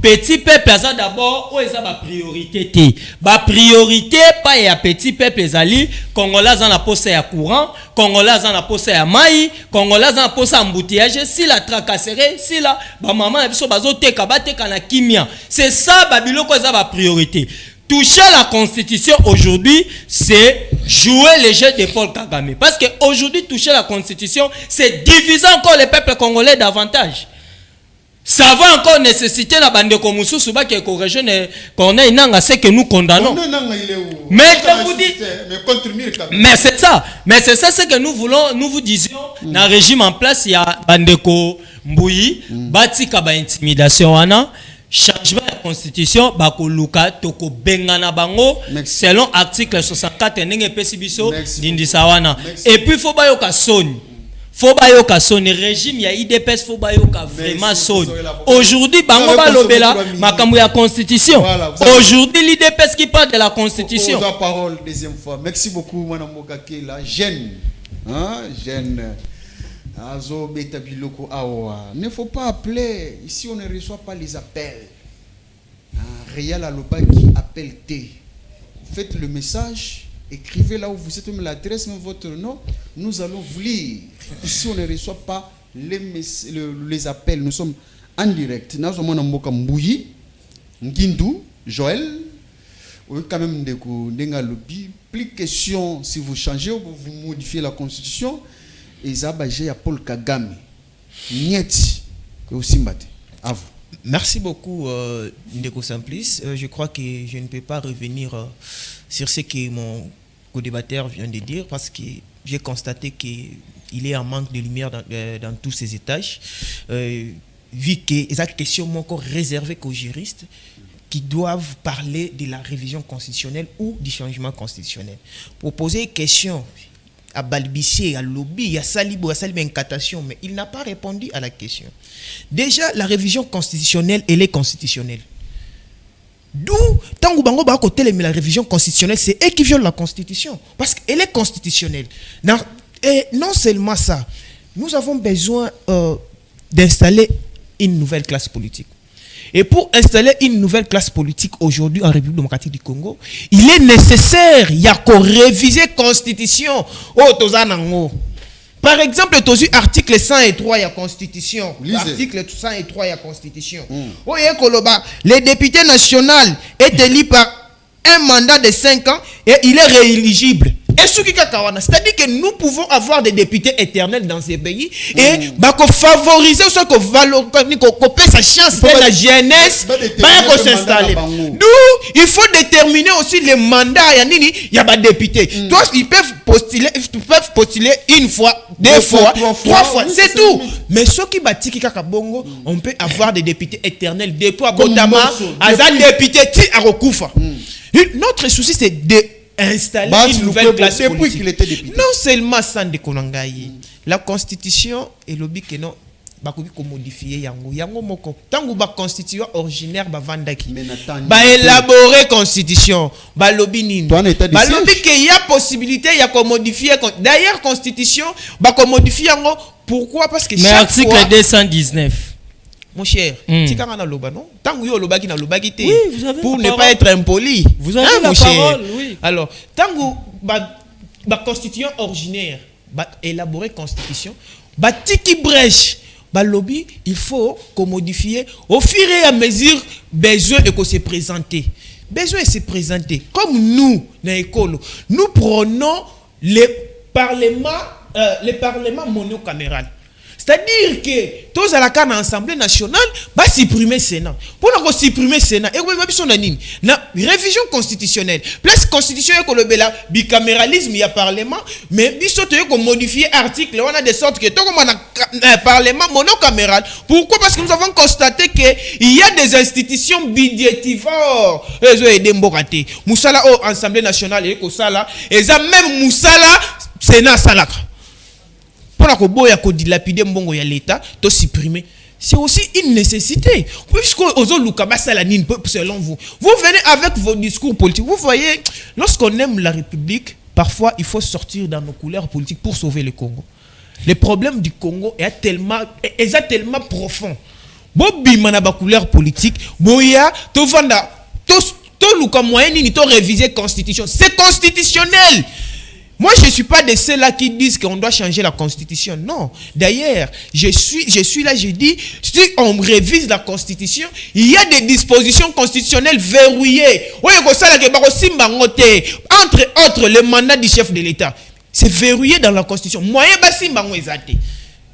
petit peuple aza d'abord o eza ba priorité te. Ba priorité pas ya petit peuple ezali Congolais aza na poste ya courant, Congolais aza na poste ya mai, Congolais aza na poste ya embouteillage, si la tracasserie, si la ba maman na biso bazo teka bateka na kimia. C'est ça ba biloko eza ba priorité. Toucher la constitution aujourd'hui, c'est jouer les jeux de Paul Kagame. Parce qu'aujourd'hui, toucher la constitution, c'est diviser encore le peuple congolais davantage. Ça va encore nécessiter la bande comme Moussouba qui est corrigé qu'on ait nanga ce que nous condamnons. Mais je vous dis, mais c'est ça ce que nous voulons, nous vous disions dans le régime en place, il y a Bandeko Mbouyi, Batika ba intimidation wana. Changement de la constitution, bakoluka toko bengana bango selon article 64 ndenge pesibiso dindisawana. Et puis faut bayoka soni. Faut bayoka soni régime ya IDPS faut bayoka vraiment soni. Aujourd'hui bango balobela makambo ya constitution. Aujourd'hui l'IDPS qui parle de la constitution. La parole deuxième fois. Merci beaucoup mwana mokake la jeune. Hein, jeune. Ne faut pas appeler. Ici, on ne reçoit pas les appels. Réal Aloba qui appelle T. Faites le message. Écrivez là où vous êtes, même l'adresse, même votre nom. Nous allons vous lire. Ici, on ne reçoit pas les appels. Nous sommes en direct. Nous sommes en Mboka Mbouyi, Ngindou, Joël. Oui, quand même, plus question si vous changez ou vous modifiez la constitution. Et Paul Kagame. Niet. À vous. Merci beaucoup, Ndeko Simplice. Je crois que je ne peux pas revenir sur ce que mon co-débatteur vient de dire parce que j'ai constaté qu'il est en manque de lumière dans tous ces étages. Vu que cette question est encore réservée qu'aux juristes qui doivent parler de la révision constitutionnelle ou du changement constitutionnel. Pour poser une question à balbutier, à lobby, à salibo, à incantation, mais il n'a pas répondu à la question. Déjà, la révision constitutionnelle, elle est constitutionnelle. D'où, tant que la révision constitutionnelle, c'est eux qui violent la Constitution. Parce qu'elle est constitutionnelle. Et non seulement ça, nous avons besoin d'installer une nouvelle classe politique. Et pour installer une nouvelle classe politique aujourd'hui en République démocratique du Congo, il est nécessaire, il y a qu'à réviser la Constitution. Par exemple, l'article 103 de la Constitution. L'article 103 de la Constitution. Le député national est élu par un mandat de 5 ans et il est rééligible. C'est-à-dire que nous pouvons avoir des députés éternels dans ces pays et favoriser ce que valoriser sa chance de la jeunesse pour s'installer. D'où il faut déterminer aussi les mandats. Il y a des députés. Toi, ils peuvent postuler une fois, deux fois, trois fois. C'est tout. Mais ceux qui battent Kakabongo, on peut avoir des députés éternels. Depuis à Botama, à député à Rokufa. Notre souci, c'est de installer une nouvelle classe politique. Non seulement sans déconangaï. La constitution est le but que non modifier yango moko tango ba constitution originaire ba vandaki ba élaborer constitution ba lobby nini ba lobby que y a possibilité y a ko modifier d'ailleurs constitution ba ko modifier yango pourquoi parce que mais article fois, 219 mon cher, pour ne pas être impoli. Vous avez la parole, oui. Alors, tant que constitution originaire, élaborer constitution, tiki brèche, lobby, il faut qu'on modifie au fur et à mesure besoin de se présenter. Besoin de se présenter. Comme nous, nous prenons le parlement monocaméral. C'est-à-dire que tous à la carte l'Assemblée nationale va supprimer le Sénat. Pour nous supprimer le Sénat, et vous avez na révision constitutionnelle. Place constitutionnelle que le bicaméralisme il y a parlement, mais biso to modifier article on a de sorte que tout comme un parlement monocaméral. Pourquoi? Parce que nous avons constaté que il y a des institutions budgétivores. Ils ont aidé Mbokate. Moussala au Assemblée nationale et Kosala, et ça même Moussala Sénat salaka. Pour la kobo ya ko dilapider mbongo ya l'État, to supprimer. C'est aussi une nécessité. Puisque selon vous, vous venez avec vos discours politiques. Vous voyez, lorsqu'on aime la République, parfois il faut sortir dans nos couleurs politiques pour sauver le Congo. Le problème du Congo est tellement profond. Bobi manaba couleur politique, boya to vanda to luka moyen ni to réviser constitution. C'est constitutionnel. Moi, je ne suis pas de ceux-là qui disent qu'on doit changer la Constitution. Non. D'ailleurs, je suis là, je dis, si on révise la Constitution, il y a des dispositions constitutionnelles verrouillées. Entre autres, le mandat du chef de l'État. C'est verrouillé dans la Constitution. Moyen basimba ngwezate.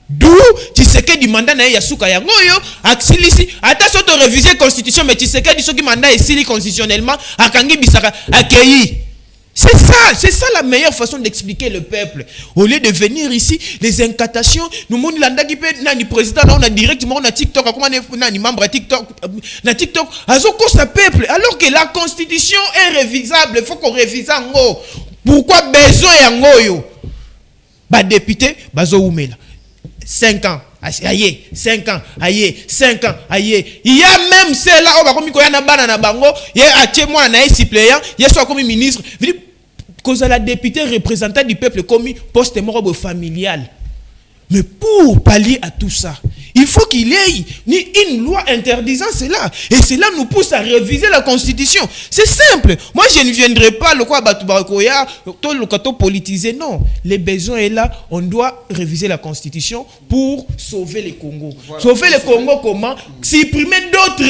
D'où tu sais que du mandat na yasuka ya ngoyo axilisi ata soto réviser la Constitution, mais tu sais que du soki mandat est sili constitutionnellement akangi bisaka accueilli. C'est ça la meilleure façon d'expliquer le peuple. Au lieu de venir ici, les incantations, nous montrons l'anda qui peut, ni président, on a directement, on a TikTok, comment on a ni membre TikTok, na TikTok, azoko sa peuple, alors que la constitution est révisable, il faut qu'on révise en haut. Pourquoi besoin en haut? Bah député, bazo oumela. 5 ans. Aïe, 5 ans, aïe, 5 ans, aïe. Il y a même celle-là, on va comme il y a na banana bango, il y a à moi un suppléant, il y a soit comme ministre, cause à la députée représentant du peuple comme poste morobe familial. Mais pour pallier à tout ça, il faut qu'il y ait une loi interdisant cela. Et cela nous pousse à réviser la Constitution. C'est simple. Moi, je ne viendrai pas le quoi Batubakoya, le cateau politisé. Non. Les besoins est là. On doit réviser la Constitution pour sauver le Congo. Voilà. Sauver le Congo comment? Supprimer d'autres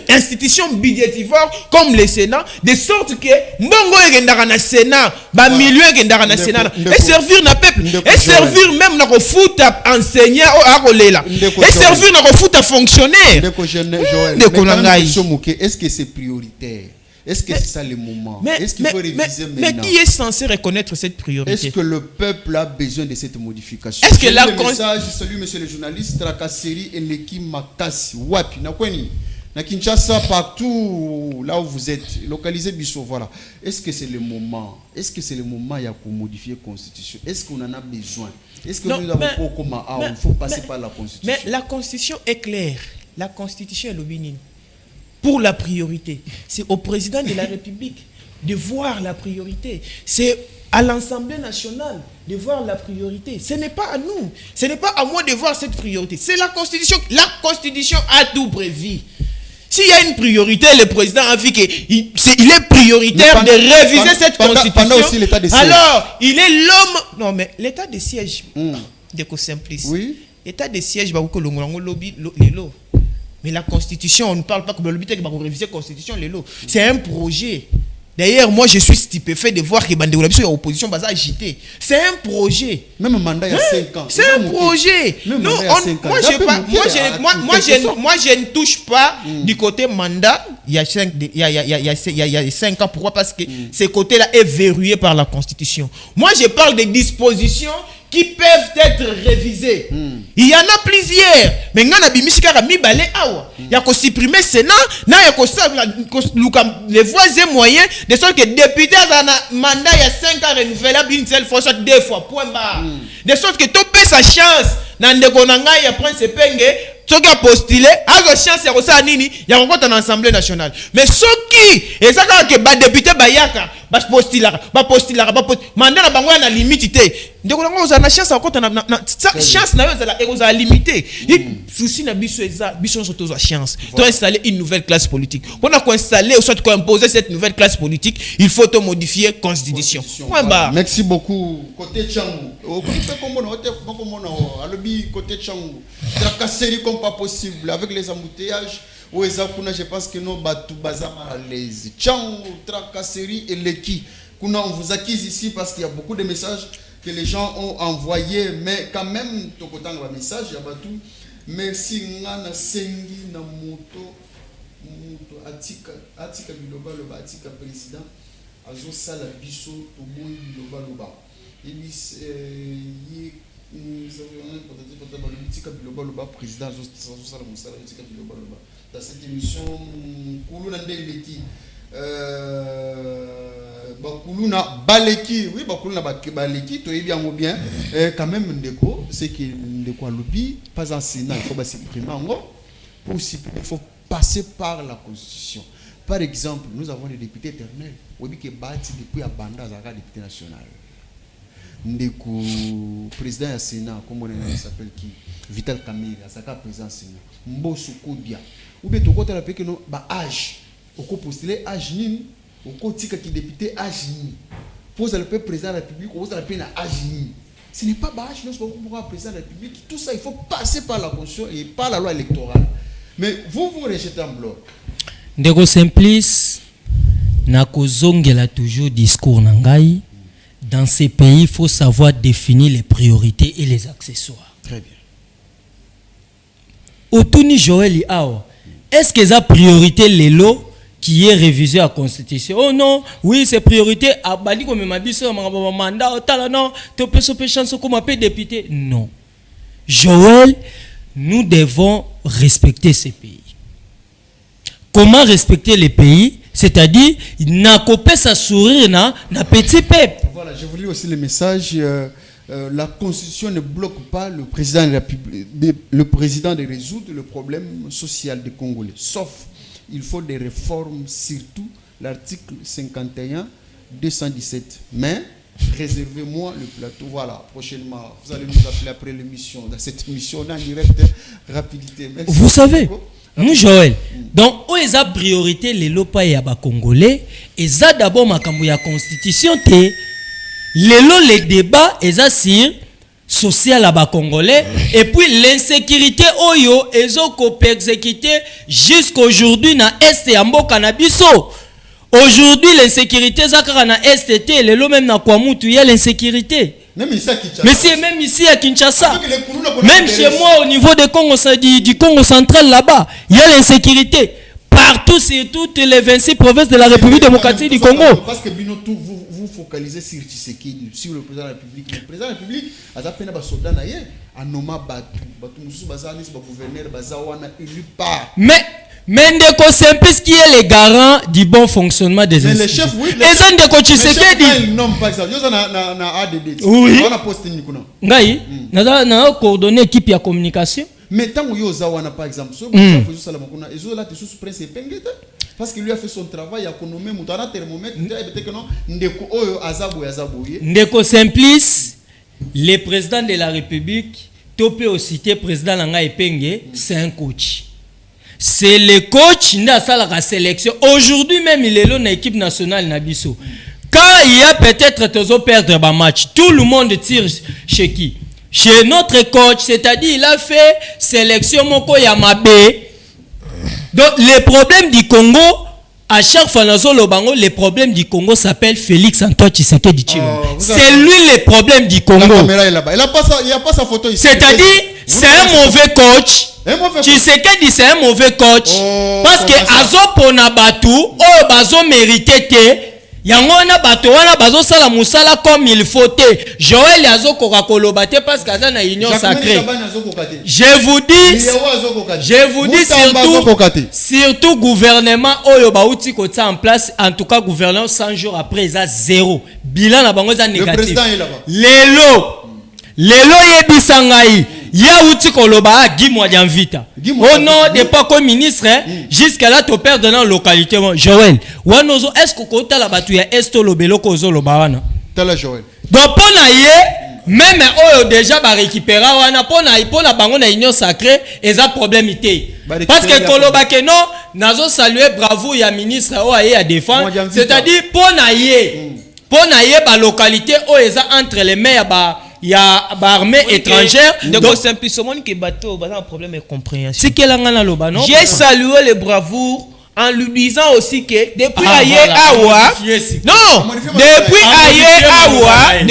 institutions budgétivores comme le Sénat, de sorte que Mbongo egendara na Sénat, ba milieu egendara na Sénat, et servir na peuple, et servir même na foot enseignant à Rolela, et servir na foot à fonctionnaire. Est-ce que c'est prioritaire? Est-ce que c'est ça le moment? Est-ce qu'il faut réviser maintenant? Mais qui est censé reconnaître cette priorité? Est-ce que le peuple a besoin de cette modification? Est-ce que la message, salut monsieur le journaliste, Trakaseri et l'équipe Makasi, Wapi, Nakweni. Na Kinshasa, partout là où vous êtes, localisé Bissau, voilà. Est-ce que c'est le moment? Est-ce que c'est le moment pour modifier la Constitution? Est-ce qu'on en a besoin? Est-ce que nous avons comment il faut passer par la Constitution? Mais la Constitution est claire. La Constitution est l'obénine. Pour la priorité, c'est au président de la République de voir la priorité. C'est à l'Assemblée nationale de voir la priorité. Ce n'est pas à nous. Ce n'est pas à moi de voir cette priorité. C'est la Constitution. La Constitution a tout prévu. S'il y a une priorité, le président a vu qu'il est prioritaire de réviser cette Constitution. Aussi l'état de siège. Alors, il est l'homme... Non, mais l'état de siège, de simplice. Oui. L'état de siège, mais la Constitution, on ne parle pas que le but est de réviser la Constitution, c'est un projet. D'ailleurs, moi, je suis stupéfait de voir que l'opposition va agiter. C'est un projet. Même un mandat il y a 5 ans. C'est un projet. Non, moi, je ne touche pas du côté mandat. Il y a 5 ans. Pourquoi? Parce que ce côté-là est verrouillé par la Constitution. Moi, je parle des dispositions qui peuvent être révisées. Il y en a plusieurs. Mais il y a qu'à supprimer le Sénat, il y a qu'à les voies et moyens, de sorte que les députés ont un mandat il y a 5 ans renouvelable une seule fois, soit 2 fois, point barre. De sorte que tu peux sa chance, dans le Gonanga, il y a Prince Penge, ceux qui ont postulé, a chance de faire nini, il y a encore dans l'Assemblée nationale. Mais ceux qui, et ça quand que les députés bayaka, mandat na bango na limite. Donc on a chance encore chance na yo za limité. Souci na biso surtout la chance. Tu dois installer une nouvelle classe politique. Pour installer ou soit imposer cette nouvelle classe politique, il faut modifier la constitution. Point barre. Merci beaucoup. Côté Tchangou. Côté Tchangou. Tracasserie comme pas possible avec les embouteillages. Je pense que nous batou bazama à l'aise. Tchangou, tracasserie et l'équipe. On vous acquise ici parce qu'il y a beaucoup de messages. que les gens ont envoyé, mais quand même, tu as un message, il y a tout. Merci, Ngana Sengi, Namoto, Atika Biloba, le Atika président, Azo Sala Bisso, Tomo Biloba Loba. Et président dans cette émission Bakuluna Baleki, oui, Bakuluna Baleki, tu es bien ou bien, quand même, Ndeko, c'est que Ndeko a lobby, pas un Sénat, il faut s'exprimer en gros, il faut passer par la Constitution. Par exemple, nous avons des députés éternels, on dit que Bati depuis Abanda, Zaka, député national. Ndeko, président du Sénat, comment on s'appelle qui? Vital Kamere, Zaka, président du Sénat. Mbosso Kodia. Ou bien, tu as rappelé que nous, âge. Au postuler âge ni au tika qui député âge ni pose le président de la République pose la peine âge ni ce n'est pas âge non c'est pas pour président de la République tout ça il faut passer par la Constitution et par la loi électorale mais vous rejetez en bloc Ndeko Simplice na kozongela toujours discours nangai dans ces pays il faut savoir définir les priorités et les accessoires très bien Otuni Joël Awa est-ce que ça priorité les lots qui est révisé à la Constitution? Oh non, oui, c'est priorité. À Bali comme ma biso, mandat, non, tu peux sauver chance comme un député. Non. Joël, nous devons respecter ces pays. Comment respecter les pays? C'est-à-dire, n'a pas sa sourire, na petit peuple. Voilà, je voulais aussi le message. La Constitution ne bloque pas le président de la République, le président de résoudre le problème social des Congolais. Sauf, il faut des réformes, surtout l'article 51, 217. Mais, réservez-moi le plateau. Voilà, prochainement, vous allez nous appeler après l'émission. Dans cette émission, on est en direct, rapidité. Merci. Vous savez, nous, Joël, donc, où est la priorité, les lopas et les Congolais, et ça d'abord, ma la Constitution, les débats et sur social à bas congolais et puis l'insécurité oyo ezoko persécuté jusqu'aujourd'hui na est ya mboka na biso. Aujourd'hui l'insécurité zakara na est les lo même na kwa mutu il y a l'insécurité. Même ici à Kinshasa. Même chez moi au niveau du Congo central là-bas, il y a l'insécurité. Partout sur toutes les 26 provinces de la République démocratique du Congo. Parce que vous focalisez sur Tshisekedi, sur le président de la République. Le président de la République a appelé des soldats à nommer Batu Moussou Bazanis, gouverneur Bazawana élu par. Mais Ndeko Simplice qui est le garant du bon fonctionnement des institutions. Mais les chefs, oui. Et ça Ndeko Tshisekedi. Ils n'ont pas ça. Ils ont un ADD. Oui. On a posté Nikuna. Ngai, na coordonné équipe de communication. Mais tant que Yozawana par exemple, ce que vous savez, ils là sous prince Pengete parce qu'il lui a fait son travail, il a économisé mutana thermomètre, peut-être que non, Ndeko Oyo Azabou Azabou. Ndeko Simplice, le président de la République, topé au cité président Nanga Epenge, c'est un coach. C'est le coach qui a la sélection. Aujourd'hui même, il est là dans l'équipe nationale Nabiso. Quand il y a peut-être toujours perdre un match, tout le monde tire chez qui? Chez notre coach, c'est-à-dire il a fait sélection Moko Yamabe. Donc les problèmes du Congo, à chaque fois dans le Bango, les problèmes du Congo s'appellent Félix Antoine Tshisekedi Tshilombo. C'est lui le problème du Congo. La caméra est là-bas. Il n'y a pas sa photo ici. C'est-à-dire, c'est un mauvais coach. Tshisekedi c'est un mauvais coach. Parce que Azo Pona Batu, oh Bazo mérité te. Yango na bato wana bazo sala musala comme il faut te. Joël yazo kokakoloba te parce que na union sacrée. Je vous dis surtout gouvernement oyo bauti kota en place, en tout cas gouvernement 100 jours après ça zéro. Bilan na bango za négatif. Le président est là-bas. Lelo yebisangai ya uti koloba Guimwa Dianvita. Au nom des pas comme ministre jusqu'à là to perdre dans localité Joël. Wanozo est-ce que kota la batu ya esto lobelo kozo lobawana. Tala Joël. Donc pona ye même oyo déjà ba récupérer wana pona bango na union sacrée eza problème ité. Parce que koloba que non nazo saluer bravo ya ministre o aye à défendre, c'est-à-dire pona ye ba localité o eza entre les mains il y a armée étrangère donc simplement que bateau un problème de compréhension. Si quel angana loba non. J'ai salué les bravoures en lui disant aussi que depuis aye awa non depuis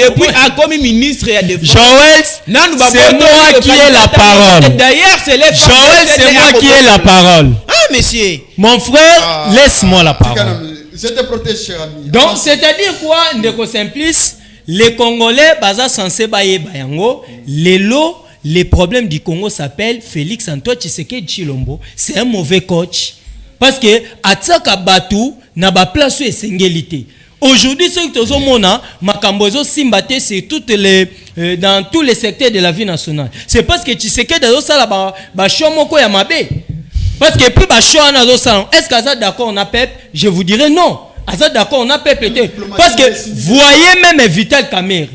depuis a comme ministre et de Joël, c'est moi qui ai la parole. D'ailleurs, c'est les Joël, c'est moi qui ai la parole. Ah, monsieur. Mon frère, laisse-moi la parole. Je te protège, cher ami. Donc, c'est-à-dire quoi, Ndeko Simplice, les Congolais, baza censé baye bayango, les problèmes du Congo s'appellent Félix Antoine Tshisekedi Tshilombo. C'est un mauvais coach. Parce que, Atsaka Batu, n'a pas place où est. Aujourd'hui, ce que nous avons, Makambozo Simbate, c'est dans tous les secteurs de la vie nationale. C'est parce que Tshisekedi a ça là, Shomoko Yamabe. Parce que plus Bachouana Zosalon, est-ce qu'Azad d'accord on a peuple? Je vous dirais non. Azad d'accord on a peuple. Parce que voyez même Vital Kamerhe.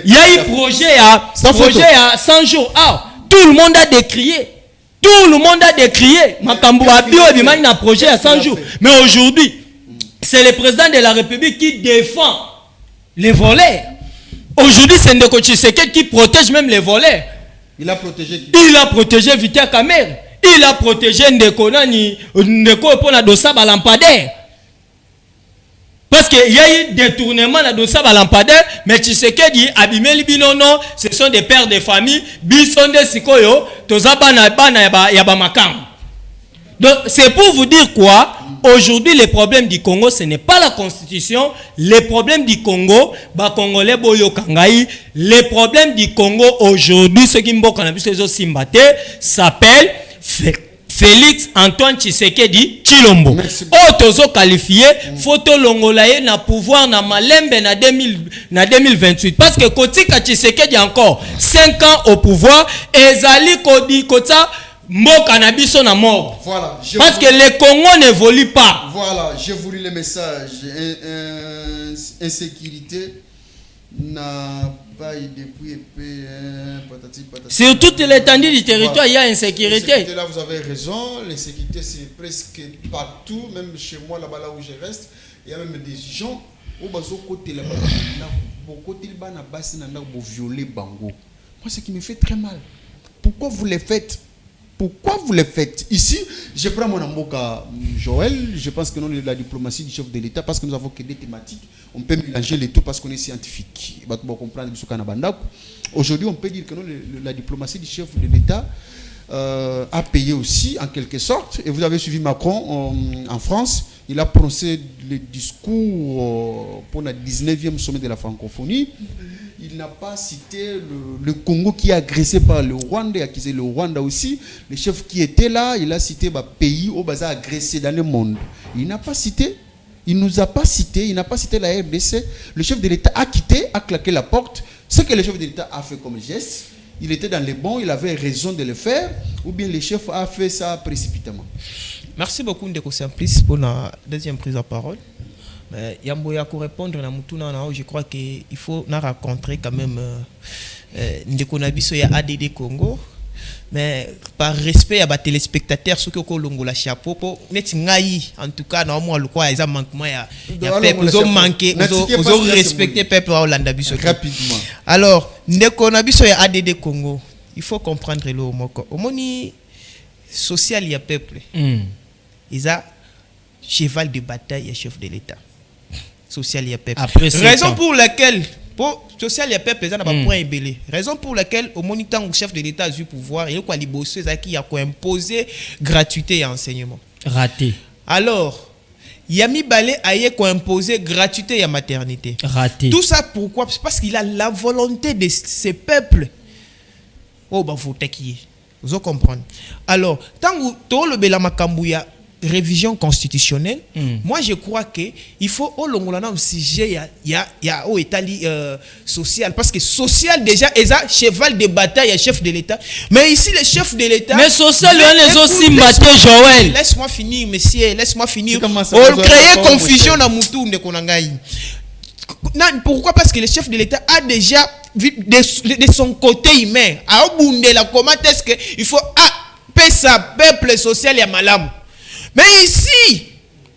Il y a eu projet à 100 jours. Ah, tout le monde a décrié. Tout le monde a décrié. Makambo Abio Ebimani a projet à 100 jours. Mais aujourd'hui, c'est le président de la République qui défend les voleurs. Aujourd'hui, c'est Ndeko Tshisekedi qui protège même les voleurs. Il a protégé qui? Il a protégé Vital Kamerhe. Il a protégé Ndeko pour la dossa balampadaire. Parce qu'il y a eu détournement de dossa balampadaire, mais Tshisekedi abimeli binono, ce sont des pères de famille, bisonde sikoyo, tozabana yaba makam. Donc c'est pour vous dire quoi? Aujourd'hui, les problèmes du Congo, ce n'est pas la constitution. Les problèmes du Congo, Congolais boyo kangai. Les problèmes du Congo aujourd'hui, ce qui mbo cannabis simbate, s'appelle Félix Antoine Tshisekedi Tshilombo. Tozo qualifié, photo longolaye na pouvoir na malembe na 2028. Parce que Kotika Tshisekedi encore 5 ans au pouvoir, ezali kodi kota Mboka na biso na mort. Voilà. Parce que le Congo n'évolue pas. Voilà, j'ai voulu le message. Insécurité n'a pas depuis patati. Sur toute l'étendue du territoire, il y a insécurité. Là, vous avez raison. L'insécurité, c'est presque partout, même chez moi, là-bas là où je reste. Il y a même des gens au côté là-bas, côté violer Bango. Moi, ce qui me fait très mal. Pourquoi vous les faites? Pourquoi vous le faites? Ici, je prends mon amboka Joël, je pense que non, la diplomatie du chef de l'État, parce que nous avons que des thématiques, on peut mélanger les tout parce qu'on est scientifique. Aujourd'hui, on peut dire que non, la diplomatie du chef de l'État a payé aussi, en quelque sorte. Et vous avez suivi Macron en France, il a prononcé le discours pour le 19e sommet de la francophonie. Il n'a pas cité le Congo qui est agressé par le Rwanda, il a accusé le Rwanda aussi. Le chef qui était là, il a cité le pays où il a agressé dans le monde. Il n'a pas cité, il nous a pas cité, il n'a pas cité la RDC. Le chef de l'État a quitté, a claqué la porte. Ce que le chef de l'État a fait comme geste, il était dans les bons, il avait raison de le faire, ou bien le chef a fait ça précipitamment. Merci beaucoup Ndeko Simplice pour la deuxième prise de parole. Yamboya pour répondre à Mutuna, je crois qu'il faut rencontrer quand même Ndeko Nabiso ya ADD Congo. Mais par respect à les téléspectateurs, ceux qui ont le chapeau, en tout cas, normalement, le quoi, ils ont manquement, il y a peuple, ils ont manqué, ils ont respecté peuple Hollande Biso. Rapidement. Alors, Ndeko Nabiso ya ADD Congo, il faut comprendre le mot. Au moni social, il y a peuple. Ils ont cheval de bataille et chef de l'État. Social, il y a peuple. Raison pour laquelle. Pour social, il y a peuple, ça n'a pas point ébélé. Raison pour laquelle, au moniteur, le chef de l'État a eu pouvoir, il y a imposé gratuité et enseignement. Raté. Alors, Yami Balé a imposé gratuité et maternité. Raté. Tout ça pourquoi? Parce qu'il a la volonté de ces peuples. Oh, bah, faut t'acquier. Vous comprenez? Alors, tant que tu as le Bela Makambouya, révision constitutionnelle, moi je crois que il faut au long un sujet il y a au état social, parce que social déjà est un cheval de bataille à chef de l'État, mais ici le chef de l'État mais social les aussi batté Joël, laisse-moi finir monsieur, laisse-moi finir. On crée confusion dans Moutou de Konangai. Pourquoi? Parce que le chef de l'État a déjà de son côté humain à Obundela comment est-ce que il faut appeler sa peuple social et malam. Mais ici,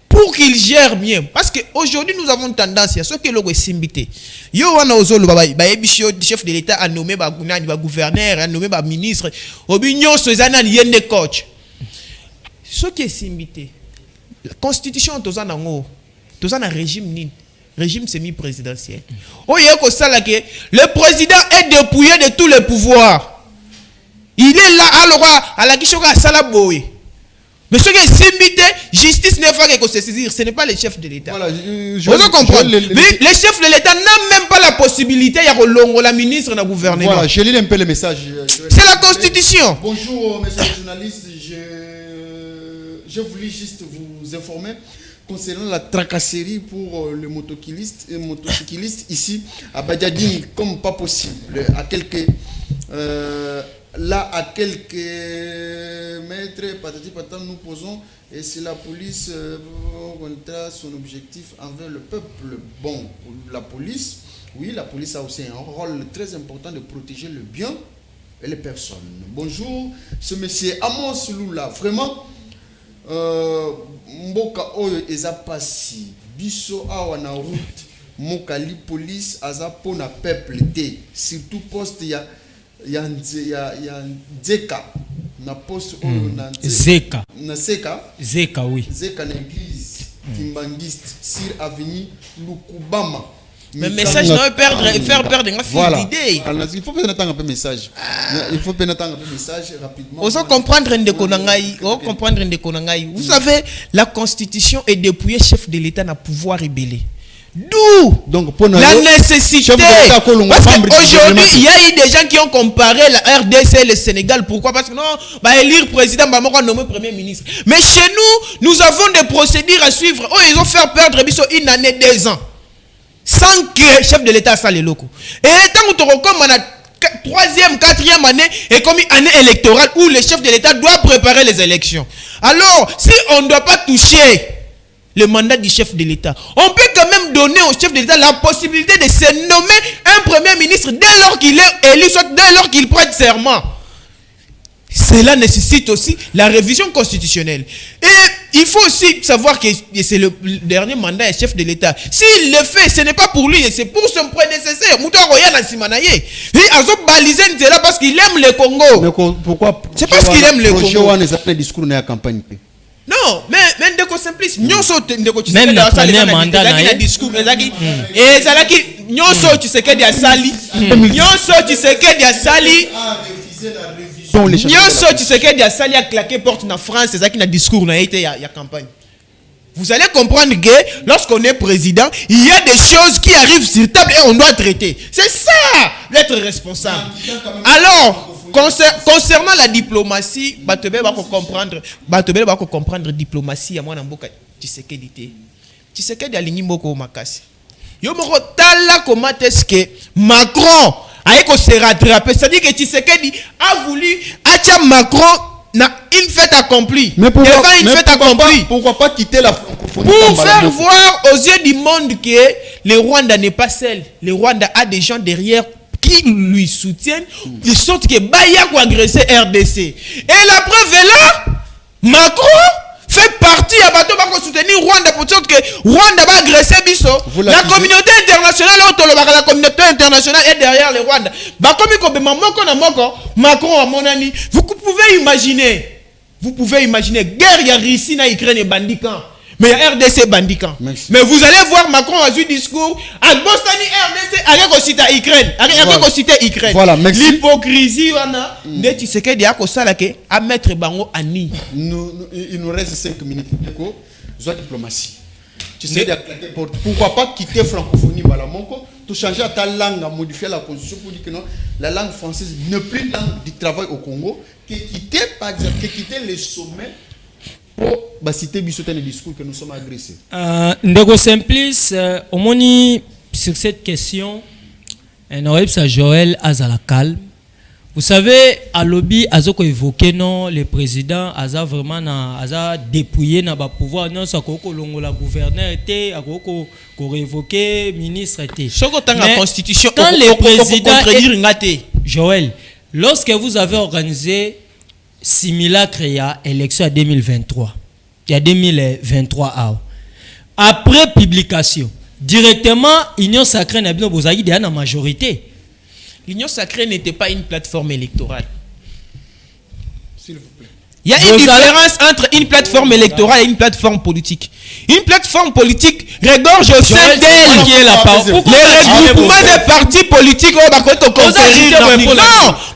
pour qu'il gère bien, parce qu'aujourd'hui nous avons tendance à ce que l'on est simbité. Yo wana ozolo chef de l'État a nommé gouverneur, a nommé ministre, opinion sozana yende coach. Ce qui est simbité. La constitution tozana ngo, tozana régime ni. régime semi-présidentiel. Oh, il y a que ça là que le président est dépouillé de tous les pouvoirs. Il est là à l'oroi à la Kishoka à Salaboy. Mais ce qui est simité, justice n'est pas que se saisir, ce n'est pas le chef de l'État. Voilà, vous comprenez. Mais le chef de l'État n'a même pas la possibilité de la ministre dans le gouvernement. Voilà, je lis un peu le message. C'est la Constitution. Bonjour, messieurs les journalistes. Je voulais juste vous informer concernant la tracasserie pour le motocycliste ici à Badiadine, comme pas possible. À quelques mètres, patati patata, nous posons, et c'est la police contre son objectif envers le peuple. Bon, la police, oui, la police a aussi un rôle très important de protéger le bien et les personnes. Bonjour, ce monsieur Amos Lula, vraiment, mboka oyo eza pasi, biso awa na route, mokali police aza pona peuple te, surtout poste ya Nzeka na poste oyo na Zeka na Seka Zeka oui Zeka na église Kimbangiste sur avenue Lukubama. Mais message non faire perdre une voilà. Idée. Il faut bien attendre un peu message. Il faut bien attendre un peu message rapidement. Vous comprendre Vous savez, la Constitution est dépouillée chef de l'État n'a pouvoir rébeller. D'où donc, pour la nécessité. Parce qu'aujourd'hui, il y a eu des gens qui ont comparé la RDC et le Sénégal. Pourquoi? Parce que non, élire président, nommer premier ministre. Mais chez nous avons des procédures à suivre. Oh, ils ont fait perdre une année, 2 ans. Sans que le chef de l'État soit les locaux. Et tant que tu recommandes la 3e, 4e année est comme une année électorale où le chef de l'État doit préparer les élections. Alors, si on ne doit pas toucher le mandat du chef de l'État, on peut quand même donner au chef de l'État la possibilité de se nommer un premier ministre dès lors qu'il est élu, soit dès lors qu'il prête serment. Cela nécessite aussi la révision constitutionnelle. Et il faut aussi savoir que c'est le dernier mandat du chef de l'État. S'il le fait, ce n'est pas pour lui, c'est pour son prédécesseur. Il a balisé parce qu'il aime le Congo. Mais pourquoi? C'est parce qu'il aime le Congo. Non, mais ndeko simplice nyonso ndeko même le premier mandat na discours ezaki ezalaki nyonso Tshisekedi asali nyonso Tshisekedi asali nyonso Tshisekedi asali a claqué porte na France ezaki na discours na été ya campagne. Vous allez comprendre que lorsqu'on est président, il y a des choses qui arrivent sur table et on doit traiter. C'est ça, d'être responsable. Alors, concernant la diplomatie, Batebe va comprendre diplomatie à moi namboka Tshisekedi te. Tshisekedi alingi mboko makasi. Yo moko tala comment est-ce que Macron a se rattraper, c'est-à-dire que Tshisekedi a voulu acha Macron na une fête accomplie. Mais pourquoi pas quitter la francophonie pour faire voir aux yeux du monde que le Rwanda n'est pas seul. Le Rwanda a des gens derrière qui lui soutiennent, de sorte que Baya a agressé RDC. Et la preuve est là, Macron fait partie à bateau pour soutenir Rwanda pour sorte que Rwanda va agresser Bisso. La communauté internationale, la communauté internationale est derrière le Rwanda. Macron à mon ami, vous pouvez imaginer guerre il y a Russie na Ukraine et bandican. Mais il y a RDC bandican. Mais vous allez voir Macron a eu discours à Bostani RDC avec Ukraine. Voilà, l'hypocrisie wana de Tshisekedi a ça que à mettre bango ani. Il nous reste 5 minutes. Soit diplomatie. Pourquoi pas quitter francophonie Balamonko, tout changer à ta langue, à modifier la constitution pour dire que non, la langue française n'est plus langue du travail au Congo, que quitter par exemple, que quitter les sommets pour citer le discours que nous sommes agressés. Ndeko Simplice, au moni sur cette question, on aurait ça Joël Azala calme. Vous savez, à lobby, Azoko évoqué non, le président Aza vraiment Aza dépouillé na ba pouvoir non ça koko longola gouverneur était akoko ko révoqué ministre était. Soko tanga constitution quand le président Joël, lorsque vous avez organisé simulacre il y a élection à 2023. Il y a 2023 après publication, directement Union Sacrée n'a bien bozaki de la majorité. L'Union Sacrée n'était pas une plateforme électorale. S'il vous plaît. Il y a une différence entre une plateforme électorale et une plateforme politique. Une plateforme politique regorge au sein d'elle qui est la parole. les regroupements des partis politiques. Non,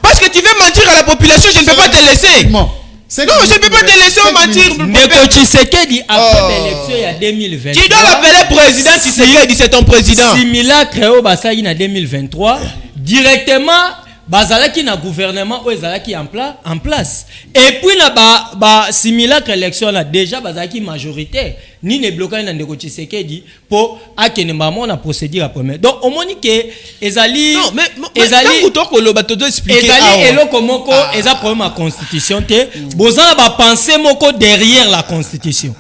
parce que tu veux mentir à la population, je ne peux pas te laisser. Non, je ne peux pas te laisser mentir. Ndeko Tshisekedi après l'élection il y a 2023. Tu dois l'appeler président Tshisekedi, c'est ton président. Simulacre au Basagi en 2023 directement bazalaki na gouvernement ou ezalaki en place et puis na ba simulacre élection là déjà bazalaki majoritaire ni ne bloqué na Ndeko Tshisekedi pour akene mamo na procédure à premier donc au moni que ezali non mais ezali tant que le bateau doit expliquer ezali eloko moko eza problème à constitution te bozana ba penser moko derrière la constitution.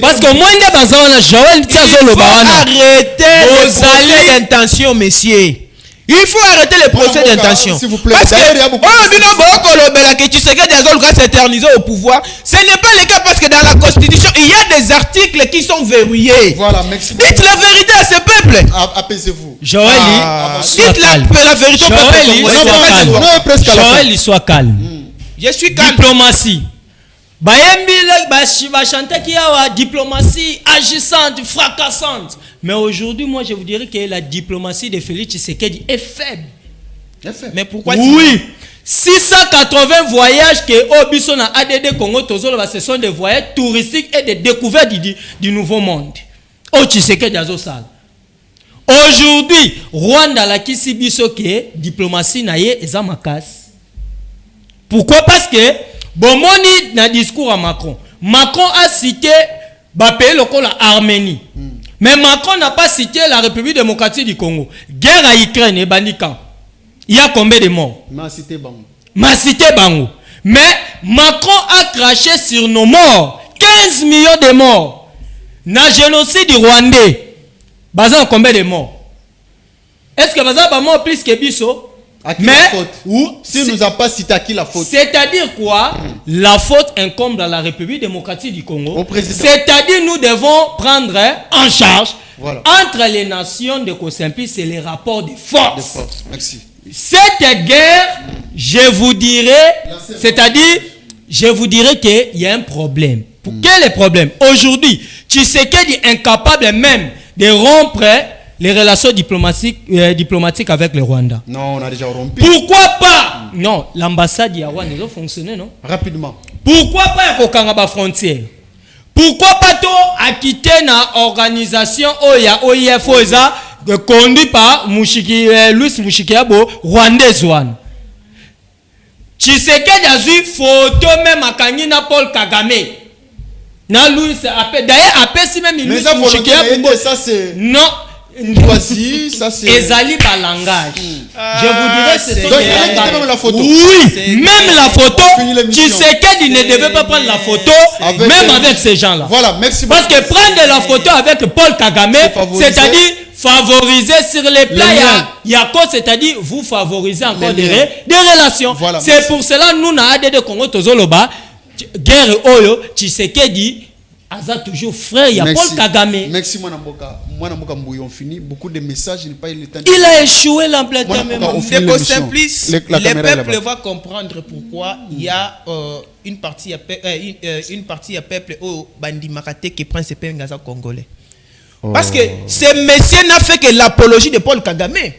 Parce que moi nde bazana Joël Tsazo Lobawana arrêter les intentions messieurs. Il faut arrêter les procès d'intention. S'il vous plaît. Parce que s'éterniser au pouvoir. Ce n'est pas le cas parce que dans la Constitution, il y a des articles qui sont verrouillés. Voilà, merci. Dites la vérité à ce peuple. Apaisez-vous. Joël, dites la vérité au peuple. Joël, sois calme. Je suis calme. Diplomatie. Qui a diplomatie agissante, fracassante. Mais aujourd'hui, moi, je vous dirais que la diplomatie de Félix Tshisekedi est faible. Mais pourquoi? Oui. 680 voyages que Obiso na ADD Congo Tozolo, ce sont des voyages touristiques et des découvertes du nouveau monde. Oh, Tshisekedi Azosal. Aujourd'hui, Rwanda la Kisibiso que diplomatie naie est makas. Pourquoi? Parce que Bomoni na discours à Macron. Macron a cité pays local la Arménie. Mais Macron n'a pas cité la République démocratique du Congo. Guerre à Ukraine et Bandika. Il y a combien de morts? Ma cité Bango. Mais Macron a craché sur nos morts. 15 millions de morts. Na génocide du Rwandais. Bazan combien de morts? Est-ce que Bazan a mort plus que Bisso? Mais si nous n'a pas cité à qui la faute? C'est-à-dire quoi? La faute incombe dans la République démocratique du Congo. C'est-à-dire nous devons prendre en charge entre les nations de Kosimpi, c'est les rapports de force. Merci. Cette guerre, je vous dirais, c'est-à-dire, je vous dirais qu'il y a un problème. Quel est le problème? Aujourd'hui, Tshisekedi est incapable même de rompre les relations diplomatiques avec le Rwanda. Non, on a déjà rompu. Pourquoi pas? Non, l'ambassade du Rwanda doit fonctionner, non? Rapidement. Pourquoi pas Kokangaba frontière? Pourquoi pas quitter na organisation OIF conduit par Louis Mushikiabo, Rwandais One. Tshisekedi a vu photo même à Kangina Paul Kagame. Na Louis d'ailleurs après si même Louis Mushikiabo. Ça c'est non. Voici, ça c'est. Ezali ba langage. Je vous dirais c'est donc même la photo. Oui, même la photo. Tshisekedi ne devait pas prendre la photo même avec ces gens-là. Voilà, merci beaucoup. Parce que prendre la photo avec Paul Kagame, c'est-à-dire favoriser sur les plans, c'est-à-dire vous favorisez encore des relations. Voilà, c'est pour cela nous na ADD Congo Tozoloba guerre oyo Tshisekedi Aza toujours frère, il y a Paul Kagame. Merci Mwanamboka Mbouy, on finit. Beaucoup de messages, il n'a pas eu le temps. Il a échoué l'emploi-temps. Simplice, les peuples vont comprendre pourquoi il y a une partie à peuple au Bandi Makate qui prend ses peines Gaza congolais. Parce que ce monsieur n'a fait que l'apologie de Paul Kagame.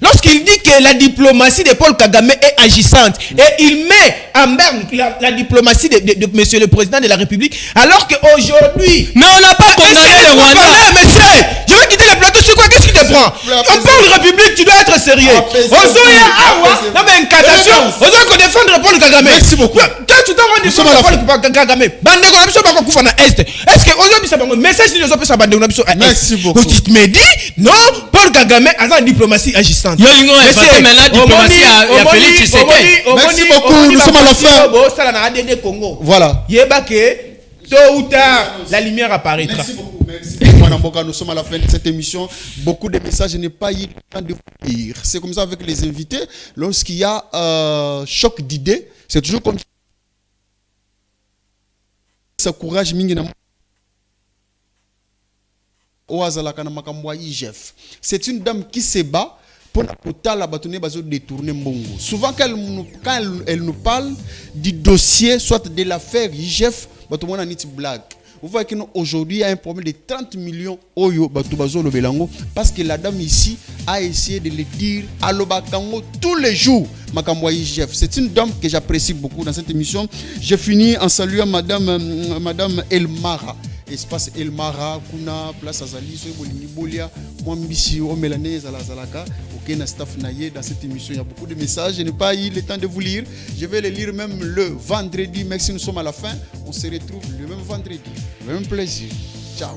Lorsqu'il dit que la diplomatie de Paul Kagame est agissante et il met en berne la diplomatie de monsieur le président de la République, alors qu'aujourd'hui... Mais on n'a pas condamné le Rwanda. Monsieur, je vais quitter le plateau, c'est quoi? Qu'est-ce qui te prend? On parle de République, tu dois être sérieux. Non mais une catastrophe. On doit défendre Paul Kagame. Merci beaucoup. Quand tu t'en rends défendre Paul Kagame, est-ce que aujourd'hui ça va me message si les opérations abandonnent? Merci beaucoup. Tu me dis non, Paul Kagame a une diplomatie agissante. Merci beaucoup, nous sommes à la fin. Voilà. Tôt ou tard, la lumière apparaîtra. Merci beaucoup. Merci. Nous sommes à la fin de cette émission. Beaucoup de messages, je n'ai pas eu le temps de vous lire. C'est comme ça avec les invités. Lorsqu'il y a choc d'idées, c'est toujours comme ça. Courage, c'est une dame qui se bat pour la bâtonner détourner mbongo. Souvent quand elle nous parle du dossier soit de l'affaire IGF, bato a niti blague. Vous voyez qu'aujourd'hui il y a un problème de 30 millions oyo bato bazo lobelango parce que la dame ici a essayé de le dire à l'obakango tous les jours. Makambo IGF, c'est une dame que j'apprécie beaucoup dans cette émission. Je finis en saluant madame Elmara. Espace Elmara, Kuna, Place Azali, Soyeboli Bolia, Mwambisi, Omelane, Zalazalaka, ok, na staff naïe dans cette émission. Il y a beaucoup de messages, je n'ai pas eu le temps de vous lire. Je vais les lire même le vendredi. Merci, nous sommes à la fin. On se retrouve le même vendredi. Le même plaisir. Ciao.